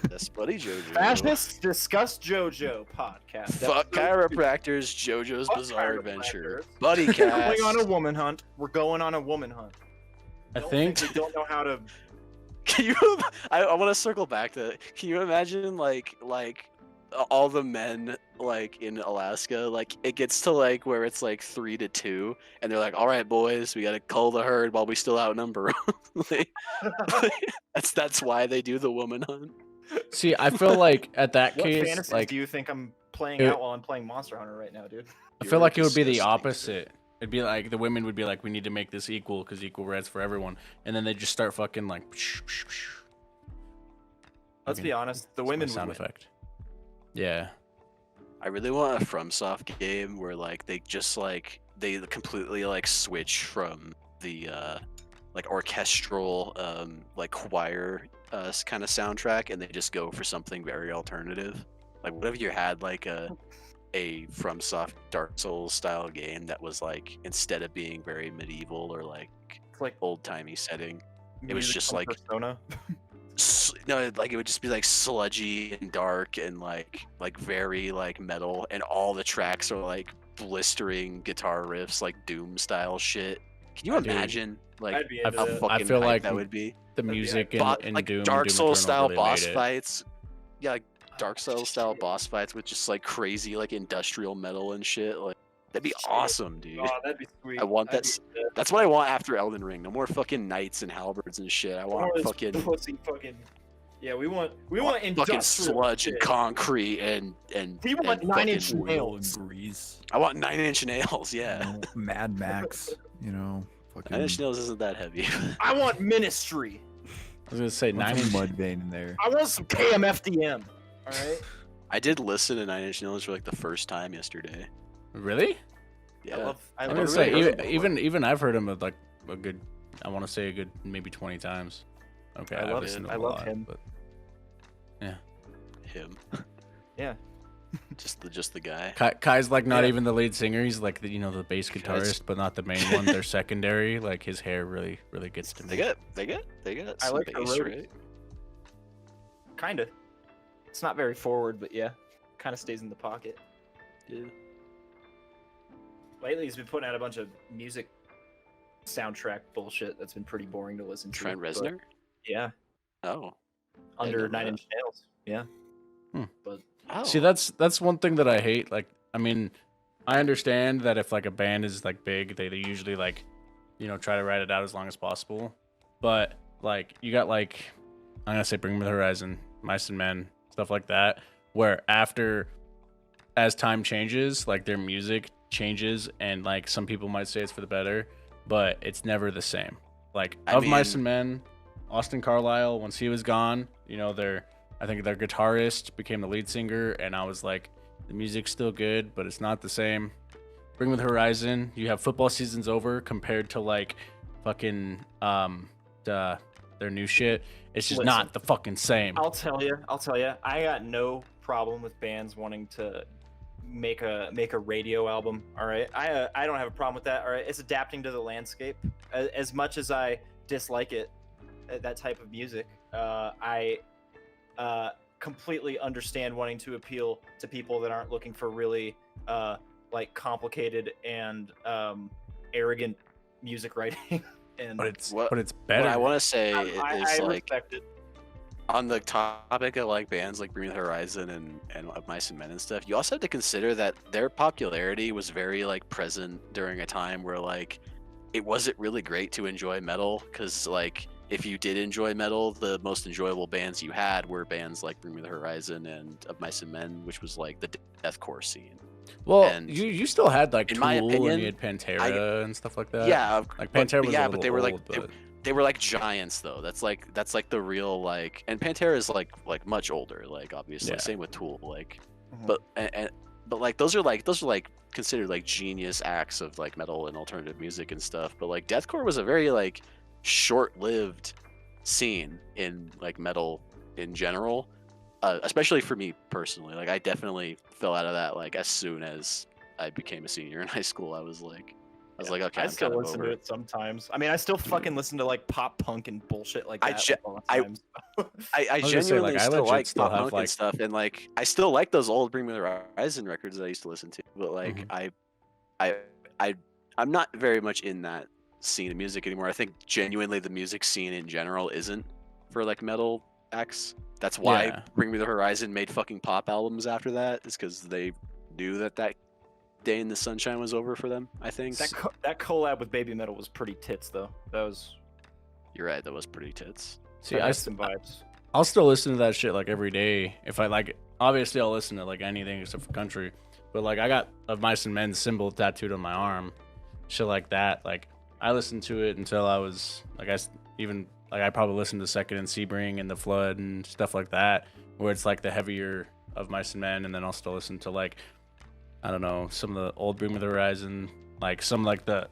that's Buddy JoJo. Fascists Discuss JoJo podcast. Fuck chiropractors, JoJo's Fuck Bizarre Adventure. chiropractors. Buddy We're Cast. going on a woman hunt. We're going on a woman hunt. I Don't think we don't know how to. Can you? I want to circle back to. Can you imagine all the men in Alaska? It gets to where it's 3-2, and they're like, "All right, boys, we gotta cull the herd while we still outnumber them." That's why they do the woman hunt. see I feel like at that What case fantasies do you think I'm playing it- out while I'm playing Monster Hunter right now, dude? I feel You're like it would be the disgusting. opposite. It'd be the women would be we need to make this equal because equal rights for everyone, and then they just start fucking Let's be honest. The It's my women sound would win. effect. Yeah. I really want a FromSoft game where they just they completely switch from the orchestral choir kind of soundtrack, and they just go for something very alternative. What if you had a FromSoft Dark Souls style game that was instead of being very medieval or It's like old timey setting, it was music just from Persona. no, it would just be sludgy and dark and very metal, and all the tracks are blistering guitar riffs, Doom style shit. Can you Dude, imagine I'd be I into how that. fucking feel hype like that would be? The be music Bo- in Doom, Dark Doom Souls Eternal style really boss made it. fights. Yeah, Dark Souls style boss fights with just crazy industrial metal and shit. That'd be Shit. awesome, dude. Oh, that'd be sweet. I want I'd that be s- into that. That's what I want after Elden Ring. No more fucking knights and halberds and shit. I want All this fucking pussy fucking. Yeah, we want fucking industrial sludge and shit. concrete and We want and 9-inch fucking- nails. Grease. I want 9-inch nails. Yeah, You know, Mad Max. Fucking. 9-inch nails isn't that heavy. I want ministry. was gonna say Want 9 some Inch. Mudvayne in there. I want some KMFDM. All right. I did listen to 9 Inch Nails for like the first time yesterday. Really? Yeah. I'm I gonna love say really even I've heard him like a good. I want to say a good maybe 20 times. Okay, I I've love listened it. to I him a love lot, him. But Him. Yeah. Just the guy. Kai's like not Yeah. even the lead singer. He's like the the bass Kai's- guitarist, but not the main one. They're secondary. Like his hair really gets to me. They got I some like the bass, road. right? Kinda. It's not very forward, but yeah, kind of stays in the pocket. Yeah. Lately, he's been putting out a bunch of music soundtrack bullshit that's been pretty boring to listen to. Trent but Reznor? yeah, Oh. under know 9 that. Inch Nails. Yeah. Hmm. But Oh. See, that's one thing that I hate. Like, I mean, I understand that if like a band is like big, they usually like, try to ride it out as long as possible. But like, you got like, I'm gonna say Bring Me the Horizon, Mice and Men, stuff like that, where as time changes, like their music changes, and like some people might say it's for the better, but it's never the same. Like Mice and Men, Austin Carlisle, once he was gone, I think their guitarist became the lead singer, and I was like, the music's still good, but it's not the same. Bring Me the Horizon, you have football season's over compared to like fucking their new shit. It's just Listen, not the fucking same. I'll tell you, I got no problem with bands wanting to make a radio album. All right, I don't have a problem with that. All right, it's adapting to the landscape. As much as I dislike it, that type of music, I completely understand wanting to appeal to people that aren't looking for really like complicated and arrogant music writing. And but it's What- better. What I want to say I is like respect it. on the topic of like bands like Bring Me the Horizon and Mice and Men and stuff. You also have to consider that their popularity was very like present during a time where like it wasn't really great to enjoy metal, because like if you did enjoy metal, the most enjoyable bands you had were bands like Bring Me the Horizon and Of Mice and Men, which was like the deathcore scene. Well, and you still had like in Tool my opinion, and you had Pantera and stuff like that. Yeah, like Pantera was a yeah, little but they were like old, but they were like giants though. That's like the real like, and Pantera is like much older. Like obviously, Yeah. same with Tool. Like, Mhm. but like those are like considered like genius acts of like metal and alternative music and stuff. But like deathcore was a very like short-lived scene in like metal in general, especially for me personally. Like I definitely fell out of that like as soon as I became a senior in high school. I was like, okay, I I'm still kind of listen over to it sometimes. I mean, I still fucking listen to like pop punk and bullshit like that. all the I time, so. I was gonna say, genuinely like, I still legit like still pop have, punk like- and stuff, and like I still like those old Bring Me the Horizon records that I used to listen to. But like I'm not very much in that scene of music anymore. I think genuinely the music scene in general isn't for like metal acts. That's why Yeah. Bring Me the Horizon made fucking pop albums after that. Is because they knew that day in the sunshine was over for them. I think That collab with Baby Metal was pretty tits, though. That was you're right. That was pretty tits. see, that I had some vibes. I'll still listen to that shit like every day. If I like, obviously I'll listen to like anything except for country. But like I got Of Mice and Men symbol tattooed on my arm, shit like that. Like I listened to it until I was like I probably listened to Second and Sebring and The Flood and stuff like that, where it's like the heavier Of Mice and Men, and then I'll still listen to like, I don't know, some of the old Bring Me the Horizon, like some like the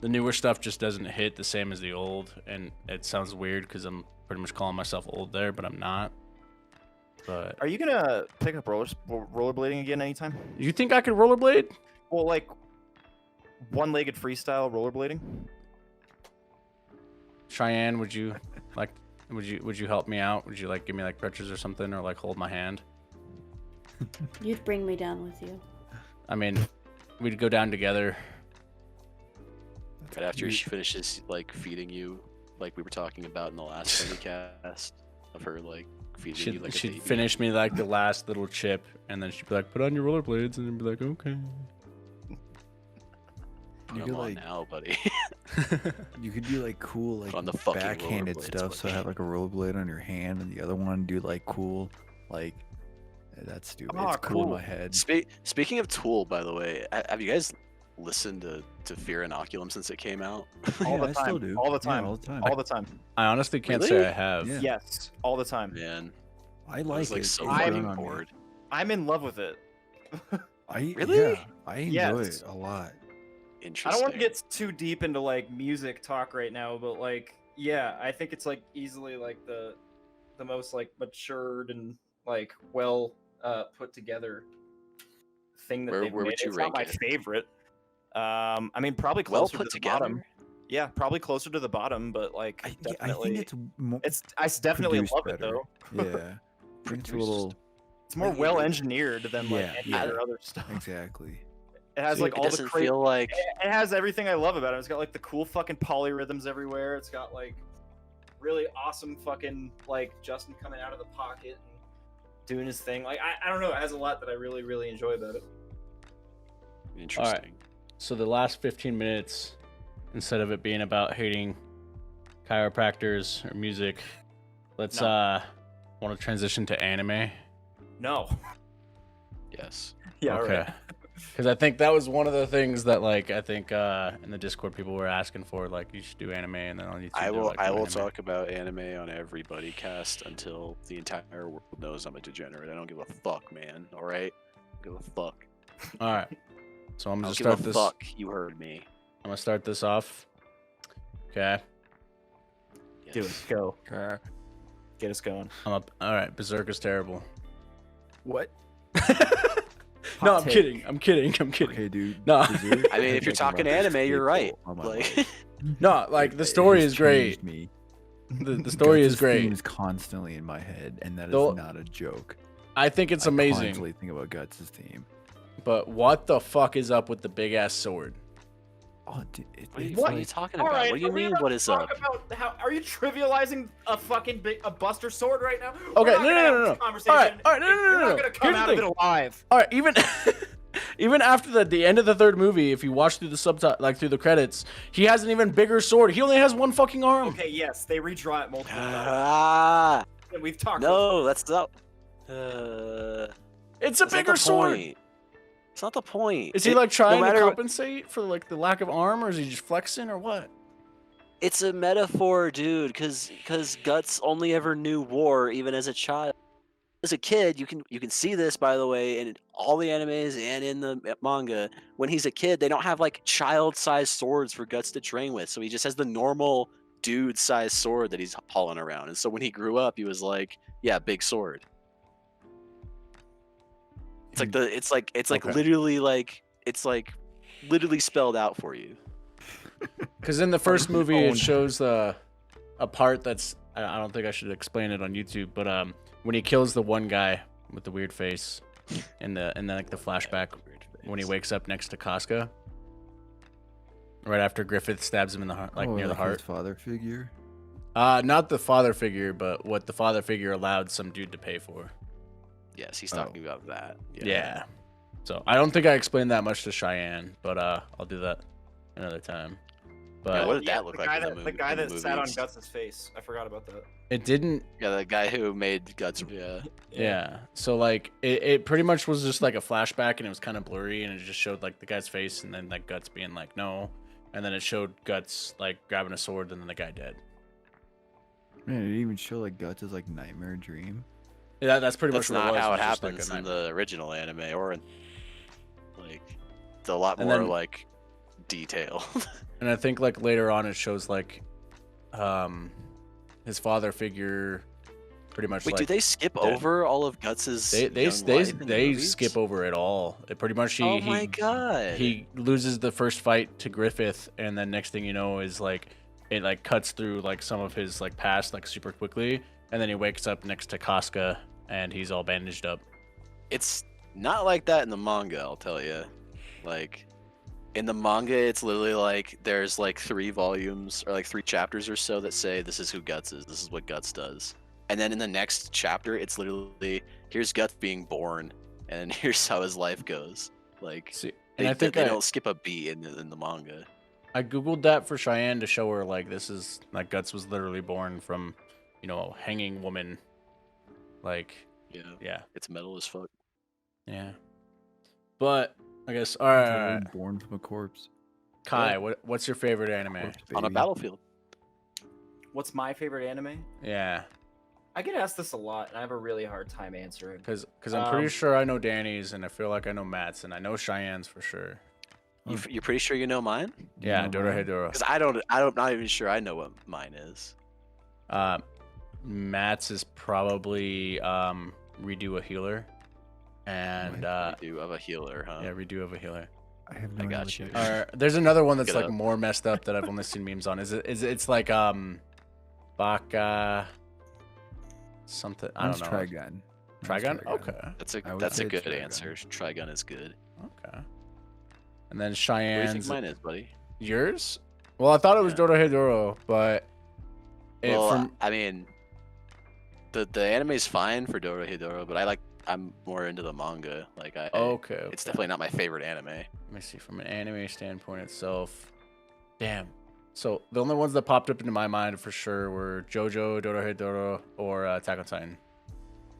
newer stuff just doesn't hit the same as the old, and it sounds weird because I'm pretty much calling myself old there, but I'm not. But Are you gonna pick up rollerblading again anytime? you think I could rollerblade? Well, like one-legged freestyle rollerblading. Cheyenne, would you help me out? Would you like give me like crutches or something, or like hold my hand? You'd bring me down with you. I mean, we'd go down together. Right after she finishes like feeding you, like we were talking about in the last cast of her like feeding you like a She'd baby. finish me like the last little chip, and then she'd be like, "Put on your rollerblades," and I'd be like, "Okay." Put You 'em could, on like- now, buddy. You could do like cool like On the fucking backhanded rollerblades, stuff. So buddy. have like a rollerblade on your hand, and the other one do like cool like. That's stupid. Oh, it's cool in cool. my head. Speaking of Tool, by the way, have you guys listened to Fear Inoculum since it came out? All the I still time. do. All the Yeah, time. all the time. All the time. I honestly can't Really? say I have. Yeah. Yes, all the time. Man, I I like was like it. so It's I'm fucking grown on me. bored. I'm in love with it. Really? Yeah, I enjoy Yes. it a lot. I Interesting. don't want to get too deep into like music talk right now, but like, yeah, I think it's like easily like the most like matured and like well put together thing that Where they've would made. you It's not my rank it? favorite. I mean, probably well closer put to the together. bottom. Yeah, probably closer to the bottom, but like I definitely, think it's I definitely produced love better. it though. Yeah, I think it's a little It's more Like, well engineered than like yeah, any yeah. of their other stuff. exactly. It has See, like It all the doesn't crazy. feel like It has everything I love about it. It's got like the cool fucking polyrhythms everywhere. It's got like really awesome fucking like Justin coming out of the pocket and doing his thing. Like I don't know. It has a lot that I really really enjoy about it. interesting. So the last 15 minutes, instead of it being about hating chiropractors or music, let's No. want to transition to anime. No. Yes. Yeah. Okay. Right. Because I think that was one of the things that, like, I think in the Discord people were asking for, like, you should do anime, and then on YouTube. I they're will like, I do will anime. talk about anime on every buddy cast until the entire world knows I'm a degenerate. I don't give a fuck, man. All right? I don't give a fuck. All right. So I'm I gonna don't start give a this. fuck. You heard me. I'm gonna start this off. Okay. Do it. Go. Okay. Get us going. I'm up. All right. Berserk is terrible. What? No, Hot I'm take. kidding. I'm kidding. I'm kidding. Okay, dude. No. Berserk, I mean, I'm if you're talking talking about this anime, you're right. staple on my Like, life. No, like the It story has is great. changed me. The story is Guts' theme great. is constantly in my head, and that is Though- not a joke. I think it's I amazing. constantly think about Guts' theme. But what the fuck is up with the big ass sword? Oh, dude, what are you, it's what are like, you talking All about? right, What do you are we mean? about What to is talk up? About how, are you trivializing a fucking a Buster sword right now? Okay, We're not no, gonna no, have no, this no. conversation. All right, no, no, no, You're no, not no. gonna come Here's the out of it thing. alive. All right, even after the end of the third movie, if you watch through the subtitle, like through the credits, he has an even bigger sword. He only has one fucking arm. Okay, yes, they redraw it multiple times. Ah, And we've talked. no, that's not. It's a That's not bigger the sword. point. It's not the point. Is he It- like trying no to matter- compensate for like the lack of arm, or is he just flexing, or what? It's a metaphor, dude. Because Guts only ever knew war, even as a child. As a kid, you can see this, by the way, in all the animes and in the manga. When he's a kid, they don't have like child-sized swords for Guts to train with, so he just has the normal dude-sized sword that he's hauling around. And so when he grew up, he was like, "Yeah, big sword." It's like Okay. literally spelled out for you. Because in the first movie, own. it shows a part that's I don't think I should explain it on YouTube, but when he kills the one guy with the weird face, in the like the flashback when he wakes up next to Casca, right after Griffith stabs him in the heart, like near the his heart. father figure. Not the father figure, but what the father figure allowed some dude to pay for. Yes, he's Oh. talking about that. Yeah. So I don't think I explained that much to Cheyenne, but I'll do that another time. But Yeah, what did that look the like guy in the that, movie- the guy in the that sat on movies? Guts' face. I forgot about that. it didn't. Yeah, the guy who made Guts. Yeah. Yeah. So like it pretty much was just like a flashback, and it was kind of blurry, and it just showed like the guy's face, and then like Guts being like no, and then it showed Guts like grabbing a sword, and then the guy dead. Man, it didn't even show like Guts' like nightmare dream. Yeah, that's pretty That's much what not it was. how it was just, like, happens a in nightmare. the original anime, or in like it's a lot And more then- like detail. And I think like later on it shows like his father figure pretty much Wait, like do they skip dead. over all of Guts's? they young life in the movies? skip over it all. It pretty much Oh my god! he loses the first fight to Griffith, and then next thing you know is like it like cuts through like some of his like past like super quickly, and then he wakes up next to Casca and he's all bandaged up. It's not like that in the manga, I'll tell you. Like in the manga, it's literally like there's like 3 volumes or like 3 chapters or so that say this is who Guts is. This is what Guts does. And then in the next chapter, it's literally here's Guts being born, and here's how his life goes. Like See, they, and I think they I, don't skip a beat in the manga. I googled that for Cheyenne to show her like this is like Guts was literally born from, you know, a hanging woman. Like Yeah, yeah. it's metal as fuck. Yeah. But I guess. All right. Literally born from a corpse. Kai, Yeah. what's your favorite anime? Corpse On a baby. battlefield. What's my favorite anime? Yeah, I get asked this a lot, and I have a really hard time answering. because I'm pretty Um, sure I know Danny's, and I feel like I know Matt's, and I know Cheyenne's for sure. You're pretty sure you know mine? Do you Yeah, know Dora mine? Hedora. Because not even sure I know what mine is. Matt's is probably Redo a Healer, and We do have a healer, huh? yeah, Redo of a Healer. I have no I idea got what you. that is. There's another one that's Look it like up. more messed up that I've only seen memes on. It's like Baka something. I don't Mine's know. Trigun. Trigun? Okay. That's I would a say good Trigun. answer. Trigun is good. Okay. And then What do you think Cheyenne's mine is, buddy? yours? Well, I thought it was Yeah. Dora Hedoro, but Well, I mean, the anime's fine for Dora Hedoro, but I'm more into the manga. Like okay. it's definitely not my favorite anime. Let me see from an anime standpoint itself. Damn. So the only ones that popped up into my mind for sure were JoJo, Dora Hedoro, or Attack on Titan.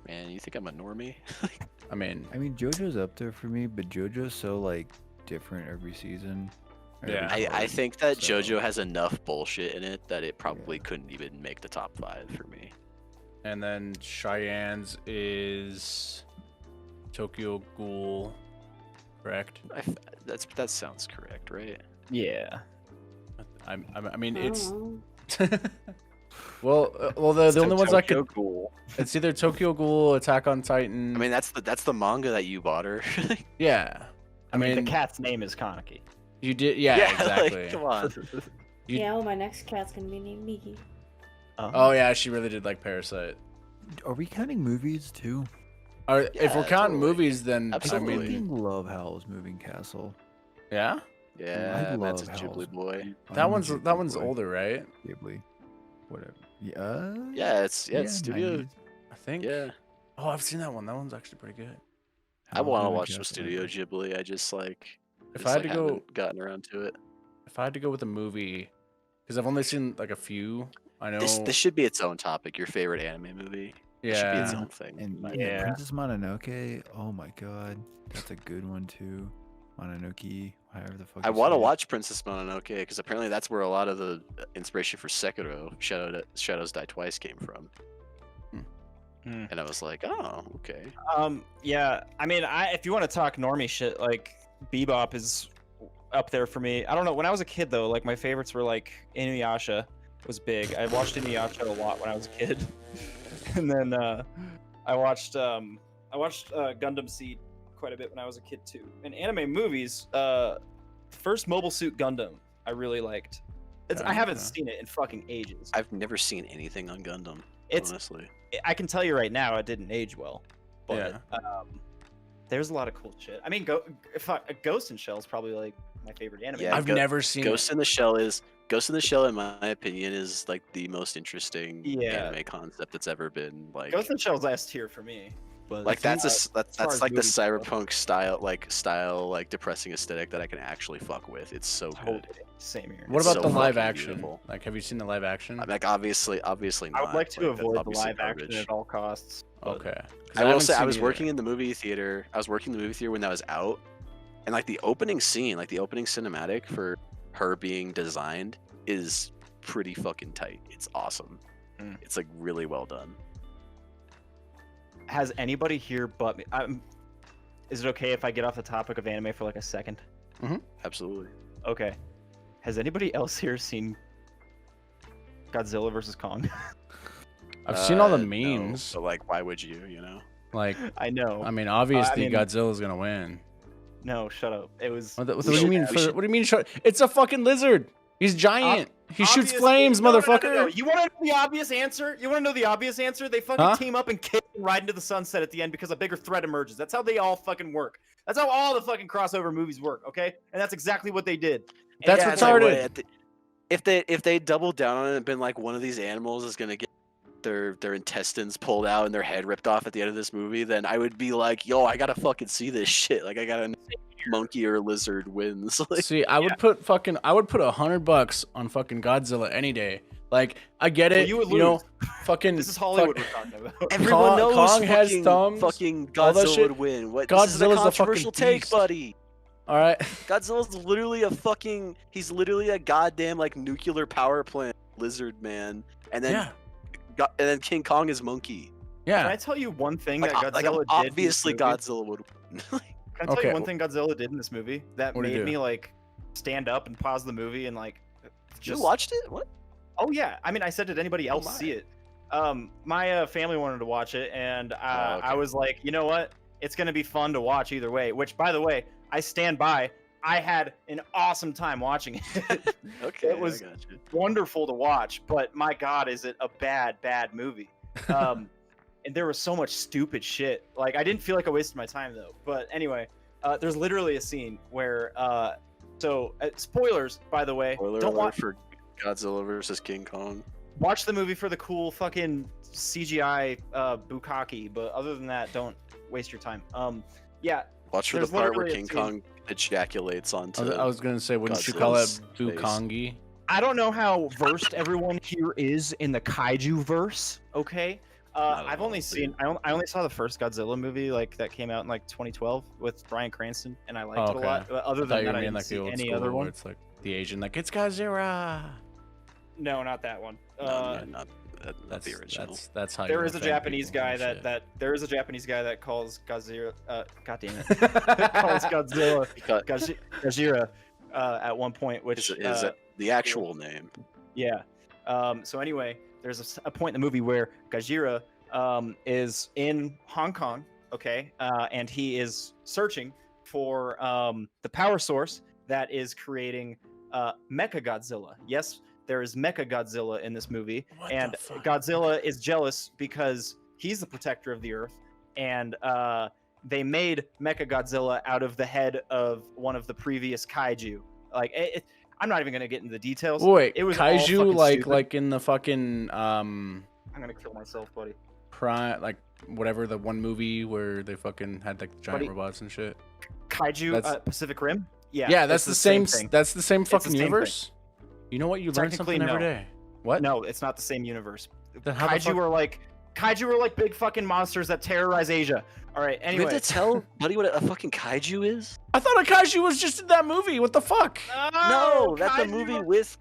Man, you think I'm a normie? I mean, I mean, JoJo's up there for me, but JoJo's so like different every season. or Yeah. every I part, think that so- JoJo has enough bullshit in it that it probably Yeah. couldn't even make the top 5 for me. and then Cheyenne's is Tokyo Ghoul, correct? That sounds correct, right? Yeah. I mean, I it's don't well, the only ones I could. Cool. It's either Tokyo Ghoul, Attack on Titan. I mean, that's the manga that you bought her. yeah. I mean, the cat's name is Kaneki. you did. Yeah, exactly. Like, come on. You- Yeah, well, my next cat's gonna be named Miki. Oh yeah, she really did like Parasite. Are we counting movies too? If we're Yeah, counting totally. movies, then Absolutely. I mean, fucking love Howl's Moving Castle. yeah, Yeah, that's a love Ghibli Howl's- boy. that I'm a one's Ghibli boy. older, right? Ghibli. Whatever. Yeah. Yeah, it's studio. 90s. I think. Yeah, Oh, I've seen that one. That one's actually pretty good. I Howl's want to Moving watch some Castle. Studio Ghibli. I just If I had to go, haven't gotten around to it. if I had to go with a movie, because I've only seen like a few. I know. This should be its own topic. Your favorite anime movie. It should be its yeah. own thing. And Yeah. Princess Mononoke. Oh my god, that's a good one too. Mononoke, however the fuck. I you want to say it. watch Princess Mononoke because apparently that's where a lot of the inspiration for Sekiro, Shadows Die Twice, came from. Hmm. And I was like, oh, okay. Yeah. I mean, if you want to talk normie shit, like Bebop is up there for me. I don't know. When I was a kid, though, like my favorites were like Inuyasha was big. I watched Inuyasha a lot when I was a kid, and then I watched Gundam Seed quite a bit when I was a kid too. And anime movies, first Mobile Suit Gundam, I really liked. I haven't Okay. seen it in fucking ages. I've never seen anything on Gundam, It's honestly. I can tell you right now, it didn't age well. But Yeah. there's a lot of cool shit. I mean, Ghost in Shell is probably like my favorite anime. Yeah, I've never seen Ghost in the Shell in my opinion is like the most interesting Yeah. anime concept that's ever been like Ghost in Shell's S tier for me. But like that's far that's as like the movies go. cyberpunk style like depressing aesthetic that I can actually fuck with. It's so totally good. same here. What It's about so the live fucking action? beautiful. Like, have you seen the live action? Like obviously I not. would like to that's avoid the obviously live action garbage. at all costs. but- Okay. 'Cause I will haven't say I seen was either. working in the movie theater. I was working in the movie theater when that was out, and like the opening scene, like the opening cinematic for her being designed is pretty fucking tight. It's awesome. Mm. It's like really well done. Has anybody here but me? Is it okay if I get off the topic of anime for like a second? Absolutely. Okay. Has anybody else here seen Godzilla vs Kong? I've seen all the No, memes. but like, why would you? You know. Like, I know. I mean, obviously mean- Godzilla's gonna win. No, shut up. It was. What, what We do you should- mean? we should- What do you mean? It's a fucking lizard. He's giant. He shoots Obviously- flames, no, no, motherfucker. no. You want to know the obvious answer? You want to know the obvious answer? They fucking Huh? team up and kick and ride into the sunset at the end because a bigger threat emerges. That's how they all fucking work. That's how all the fucking crossover movies work. Okay, and that's exactly what they did. And That's Yeah, it's like, retarded. what, if they doubled down on it and been like, one of these animals is gonna get their intestines pulled out and their head ripped off at the end of this movie, then I would be like, yo, I gotta fucking see this shit. Like, I gotta know monkey or lizard wins. Like, See, I would put $100 on fucking Godzilla any day. Like, I get Well, it. you would know, lose. fucking. This is Hollywood fuck- we're talking about. everyone Kong knows has fucking, thumbs, fucking all that Godzilla shit. would win. What? This is a Godzilla's a fucking controversial take, beast. buddy. All right. Godzilla's literally he's literally a goddamn like nuclear power plant lizard man, and then Yeah. and then King Kong is monkey. Can I Yeah. tell you one thing Like, that like, Godzilla did? obviously in this movie? Godzilla would win. Can I tell Okay. you one thing Godzilla did in this movie that What'd he made do? me like stand up and pause the movie and like You watched it? What? Oh yeah, I mean, I said, did anybody else my. see it? My family wanted to watch it, and okay. I was like, you know what? It's gonna be fun to watch either way. Which, by the way, I stand by. I had an awesome time watching it. Okay, It was I got you. wonderful to watch, but my God, is it a bad movie? And there was so much stupid shit. Like, I didn't feel like I wasted my time though. But anyway, there's literally a scene where, spoilers, by the way. Spoiler Don't alert watch. for Godzilla versus King Kong. Watch the movie for the cool fucking CGI bukkake, but other than that, don't waste your time. Yeah, Watch for the There's part where literally a King scene- Kong ejaculates onto. I was gonna say, wouldn't you call it Godzilla's face. Bukongi? I don't know how versed everyone here is in the kaiju verse. Okay, Not at I've all, only dude. seen I only saw the first Godzilla movie like that came out in like 2012 with Bryan Cranston, and I liked it a lot. But other I thought than you that, were I mean didn't like the see old any school other where one. it's like the Asian, like it's Godzilla. No, not that one. not That's the original. That's how There you is a offend Japanese people guy and that shit. there is a Japanese guy that calls Godzilla. God damn it, calls Godzilla Gajira at one point, which Is it the actual name? yeah. So anyway, there's a point in the movie where Gajira is in Hong Kong, okay, and he is searching for the power source that is creating Mecha Godzilla. Yes, there is Mecha Godzilla in this movie, What the and fuck? Godzilla is jealous because he's the protector of the Earth, and they made Mecha Godzilla out of the head of one of the previous kaiju. Like, I'm not even gonna get into the details. Wait, it was all kaiju fucking like stupid. like in the fucking I'm gonna kill myself, buddy. prime, like whatever, the one movie where they fucking had like giant Buddy. robots and shit. Kaiju That's- Pacific Rim. Yeah, Yeah, that's it's the same. thing. That's the same the fucking same thing. universe. You know what? You learn Technically, something every no. day. What? No, it's not the same universe. Then how the fuck- Kaiju are like big fucking monsters that terrorize Asia. All right. You Anyway. have to tell Buddy what a fucking kaiju is? I thought a kaiju was just in that movie. What the fuck? No, that's a Kaiju movie are- with.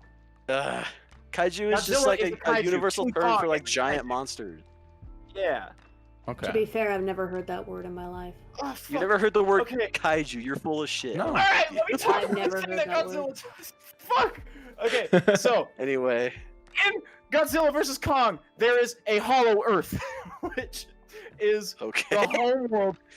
Kaiju is just Godzilla like is a a kaiju. universal King term Kong for like is a giant kaiju. monsters. Yeah. Okay. To be fair, I've never heard that word in my life. Oh, You fuck. never heard the word Okay. kaiju? You're full of shit. No. All right. Let me talk I've about never this thing heard that that Godzilla word. does. Fuck. Okay. So Anyway, in Godzilla vs Kong, there is a hollow Earth, which is okay.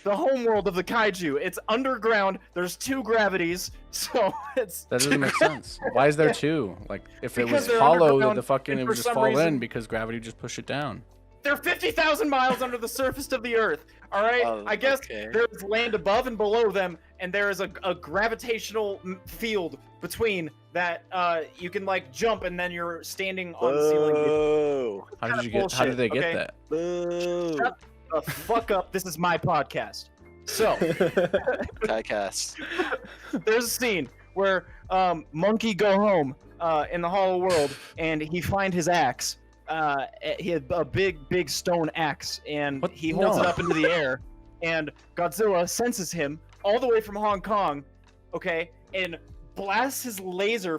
the home world of the kaiju. It's underground. There's 2 gravities, so it's That doesn't make sense. Why is there two? Like, if it Because was they're hollow, underground, the fucking and it for would just some fall in reason- because gravity just push it down. They're 50,000 miles under the surface of the Earth. All right. Oh, I guess okay. there's land above and below them, and there is a gravitational field between that. You can like jump, and then you're standing on the ceiling. Boo. How did you kinda get? How did they bullshit, get okay? that? Boo. Shut the fuck up. This is my podcast. So Podcast. there's a scene where Monkey go home in the hollow world, and he find his axe. He had a big stone axe, and What? he holds No. it up into the air, and Godzilla senses him all the way from Hong Kong, okay, and blasts his laser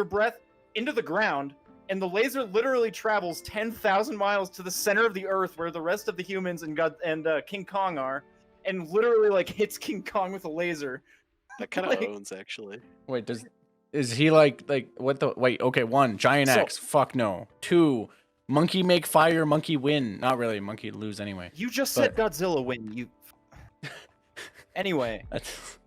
breath into the ground, and the laser literally travels 10,000 miles to the center of the Earth, where the rest of the humans and King Kong are, and literally like hits King Kong with a laser. That kind of Like- owns actually. Wait, is he like what the? Wait, okay. 1, giant So- axe. Fuck no. 2, monkey make fire, monkey win. Not really. Monkey lose anyway. You just said Godzilla win. You. Anyway. That's-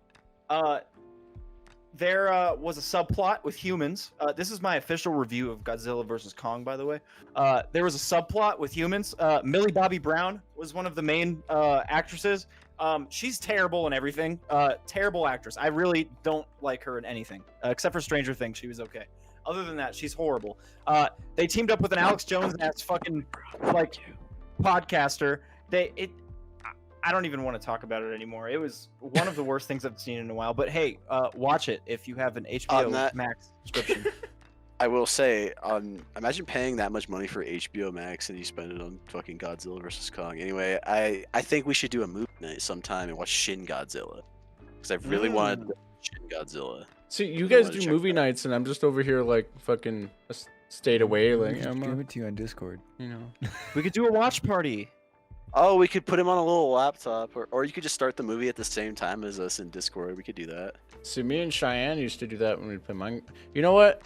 There was a subplot with humans. This is my official review of Godzilla vs Kong, by the way. There was a subplot with humans. Millie Bobby Brown was one of the main actresses. She's terrible in everything. Terrible actress. I really don't like her in anything, except for Stranger Things. She was okay. Other than that, she's horrible. They teamed up with an Alex Jones ass fucking like podcaster. I don't even want to talk about it anymore. It was one of the worst things I've seen in a while. But hey, watch it if you have an HBO that- Max subscription. I will say, imagine paying that much money for HBO Max and you spend it on fucking Godzilla vs Kong. Anyway, I think we should do a movie night sometime and watch Shin Godzilla. because I really wanted to Shin Godzilla. See, you I guys wanna do check movie that. nights, and I'm just over here like fucking stayed away. We Like, just I'm, give it to you on Discord. you know. We could do a watch party. Oh, we could put him on a little laptop, or you could just start the movie at the same time as us in Discord. We could do that. See, me and Cheyenne used to do that when we'd play mine. You know what?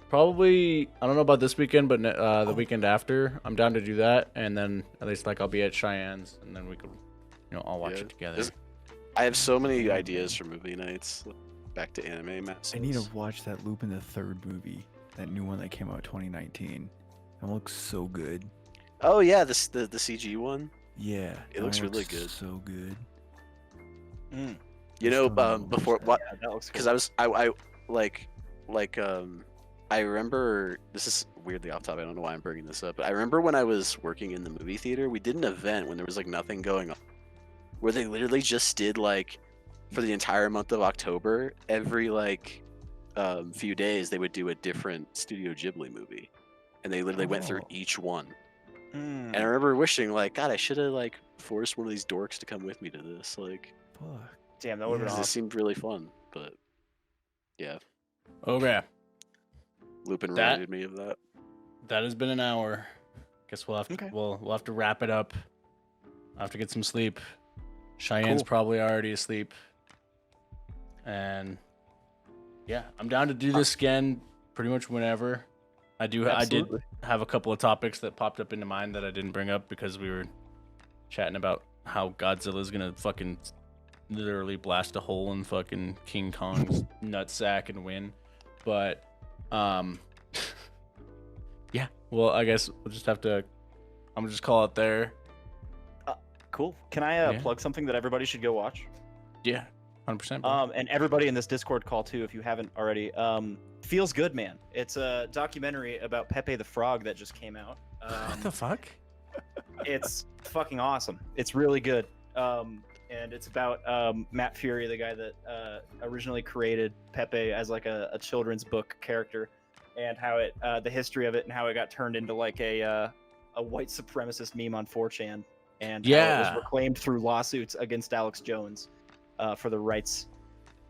Probably, I don't know about this weekend, but the weekend after, I'm down to do that. And then at least like I'll be at Cheyenne's, and then we could, all watch Yeah. it together. There's- I have so many ideas for movie nights. Back to anime, Matt. I need to watch that Lupin the Third movie, that new one that came out 2019. That looks so good. Oh yeah, the CG one. Yeah, It that looks one really good. So good. You know, Still haven't watched before that. what? Yeah, that looks Because cool. I remember, this is weirdly off topic. I don't know why I'm bringing this up, but I remember when I was working in the movie theater, we did an event when there was like nothing going on, where they literally just did like, for the entire month of October, every like few days they would do a different Studio Ghibli movie, and they literally went through Oh. each one. And I remember wishing like, God, I should have like forced one of these dorks to come with me to this. Like, Fuck. Damn, that would have Yeah. been this awesome. seemed really fun, but yeah, Okay, Lupin That- reminded me of that. that has been an hour. Guess we'll have to Okay. we'll have to wrap it up. I have to get some sleep. Cheyenne's Cool. probably already asleep. And yeah, I'm down to do this again pretty much whenever. I did Absolutely. have a couple of topics that popped up into mind that I didn't bring up because we were chatting about how Godzilla's gonna fucking literally blast a hole in fucking King Kong's nutsack and win. But yeah, well, I guess we'll just have to, I'm gonna just call it there. Cool. Can I Yeah. plug something that everybody should go watch? Yeah, 100%. And everybody in this Discord call too, if you haven't already. Feels Good, Man. It's a documentary about Pepe the Frog that just came out. What the fuck? It's fucking awesome. It's really good. And it's about Matt Fury, the guy that originally created Pepe as like a children's book character, and how it the history of it and how it got turned into like a white supremacist meme on 4chan, and how it Yeah. was reclaimed through lawsuits against Alex Jones for the rights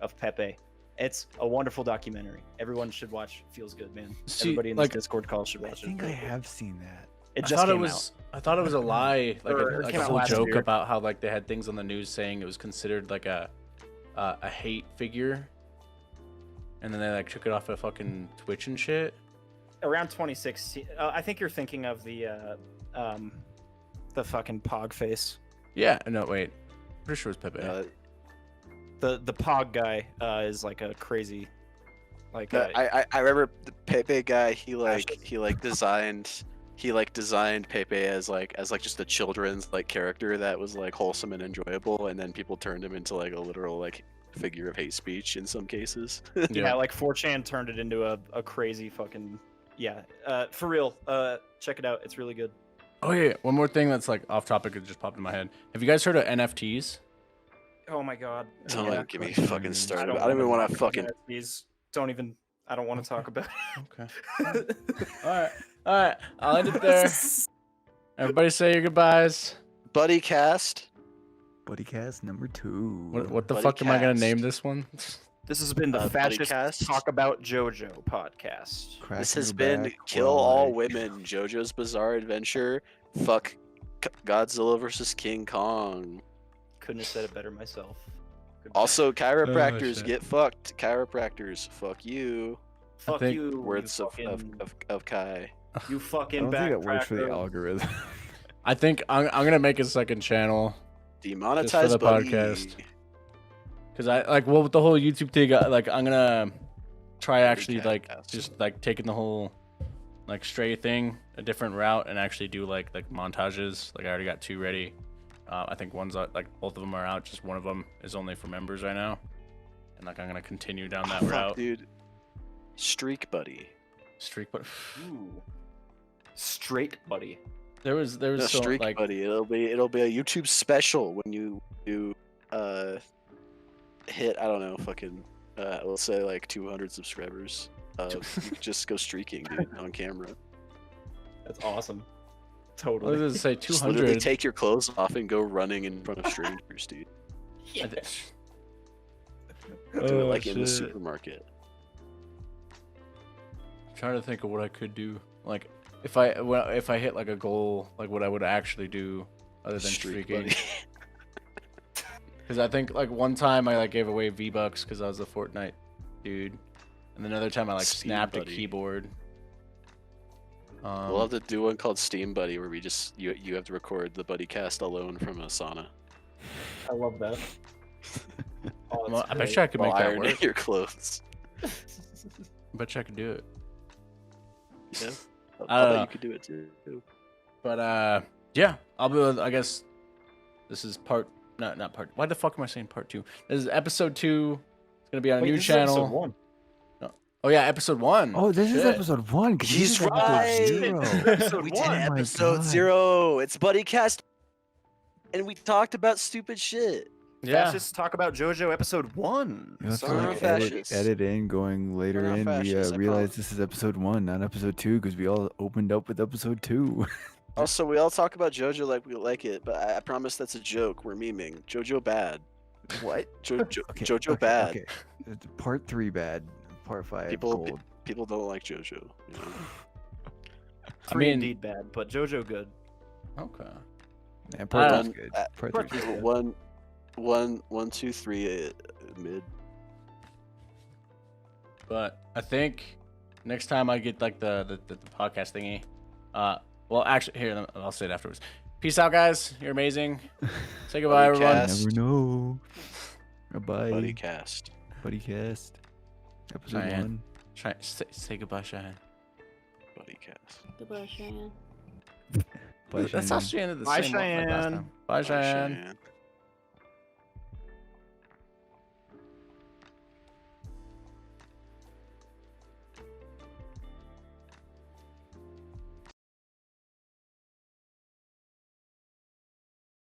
of Pepe. It's a wonderful documentary. Everyone should watch. Feels Good, Man. See, Everybody in like, this Discord call should I watch think it. I have seen that. It I just thought it came was. I thought it was a lie, like Or a, like came a out whole last joke year. about how like they had things on the news saying it was considered like a hate figure, and then they like took it off of fucking Twitch and shit. around 2016. I think you're thinking of the fucking Pog face. Yeah, no, wait, pretty sure it was Pepe. The Pog guy is like a crazy, like I remember the Pepe guy. He Fascist. designed Pepe as just a children's like character that was like wholesome and enjoyable, and then people turned him into like a literal like figure of hate speech in some cases. yeah, like 4chan turned it into a crazy fucking for real. Check it out. It's really good. Oh yeah, one more thing that's like off topic. It just popped in my head. Have you guys heard of NFTs? Oh my god. Don't Yeah. get me fucking started. I wanna don't even want talk to about fucking. NFTs. Don't even. I don't want to talk about Okay. it. All right. I'll end it there. Everybody say your goodbyes. Buddy cast. Buddycast number 2. What the Buddy fuck am I gonna cast. name this one? This has been the Buddy Fascist cast. Talk About JoJo podcast. This has been Kill All Women, JoJo's Bizarre Adventure. Fuck Godzilla vs King Kong. Couldn't have said it better myself. Goodbye. Also, chiropractors shit. get fucked. Chiropractors, fuck you. fuck think- you. Words you of Kai. You I fucking don't think it works for the backcracker. algorithm. I think I'm gonna make a second channel. Demonetized the buddy. podcast. Cause I like with the whole YouTube thing, like I'm gonna try actually like Podcast. just like taking the whole like stray thing a different route and actually do like montages. Like I already got 2 ready. I think one's like both of them are out. Just one of them is only for members right now, and like I'm gonna continue down that Fuck, route. dude. Streak buddy. Streak, but Ooh. Straight buddy. there was No, so streak like buddy. It'll be a YouTube special when you do hit, I don't know, fucking let's say like 200 subscribers. You could just go streaking, dude, on camera. That's awesome. what Totally. does it say? Just literally 200. take your clothes off and go running in front of strangers, dude. I thi- Do it like in the supermarket. I'm trying to think of what I could do. Like, if I hit like a goal, like what I would actually do other than Streak streaking. buddy. Because I think like one time I like gave away V-Bucks because I was a Fortnite dude, and another time I like Steam snapped Buddy. a keyboard. We'll have to do one called Steam Buddy where we just you have to record the buddy cast alone from a sauna. I love that. Oh, Well, that's I bet great. you I could make While that ironing work. your clothes. I bet you I could do it. Yeah. I don't bet know. you could do it too. But yeah, I'll be. I guess this is not part. Why the fuck am I saying part 2? This is episode 2. It's gonna be on a Wait, new this is episode channel. 1. Oh yeah, episode 1. Oh, this is Shit. episode 1. 'cause this He's is episode right. 0. Episode We 1. did my episode God. 0. It's buddy cast, and we talked about stupid shit. Yeah. Fascists talk about JoJo episode 1. You have to Son of like a edit, fascist. edit in going later Son of a in. We fascist, I realize promise. this is episode 1, not episode 2, because we all opened up with episode 2. Also, we all talk about JoJo like we like it, but I promise that's a joke. We're memeing. JoJo bad. What? JoJo bad. Okay. It's Part 3 bad. Part 5 People gold. people don't like JoJo. You know? I 3 mean- indeed bad, but JoJo good. Okay. And part Uh, 2's good. Part part 3's two- good. One, two, three, mid. But I think next time I get like the podcast thingy, well actually here I'll say it afterwards. Peace out, guys. You're amazing. Say goodbye, Buddy everyone. cast. Never know. Bye. Buddy cast. Buddy cast. Episode Cheyenne. 1. Say goodbye, Cheyenne. Buddy cast. Goodbye, Cheyenne. Bye, That's how Cheyenne. she ended the Bye, same one like last Cheyenne. time. Bye, Cheyenne. Cheyenne.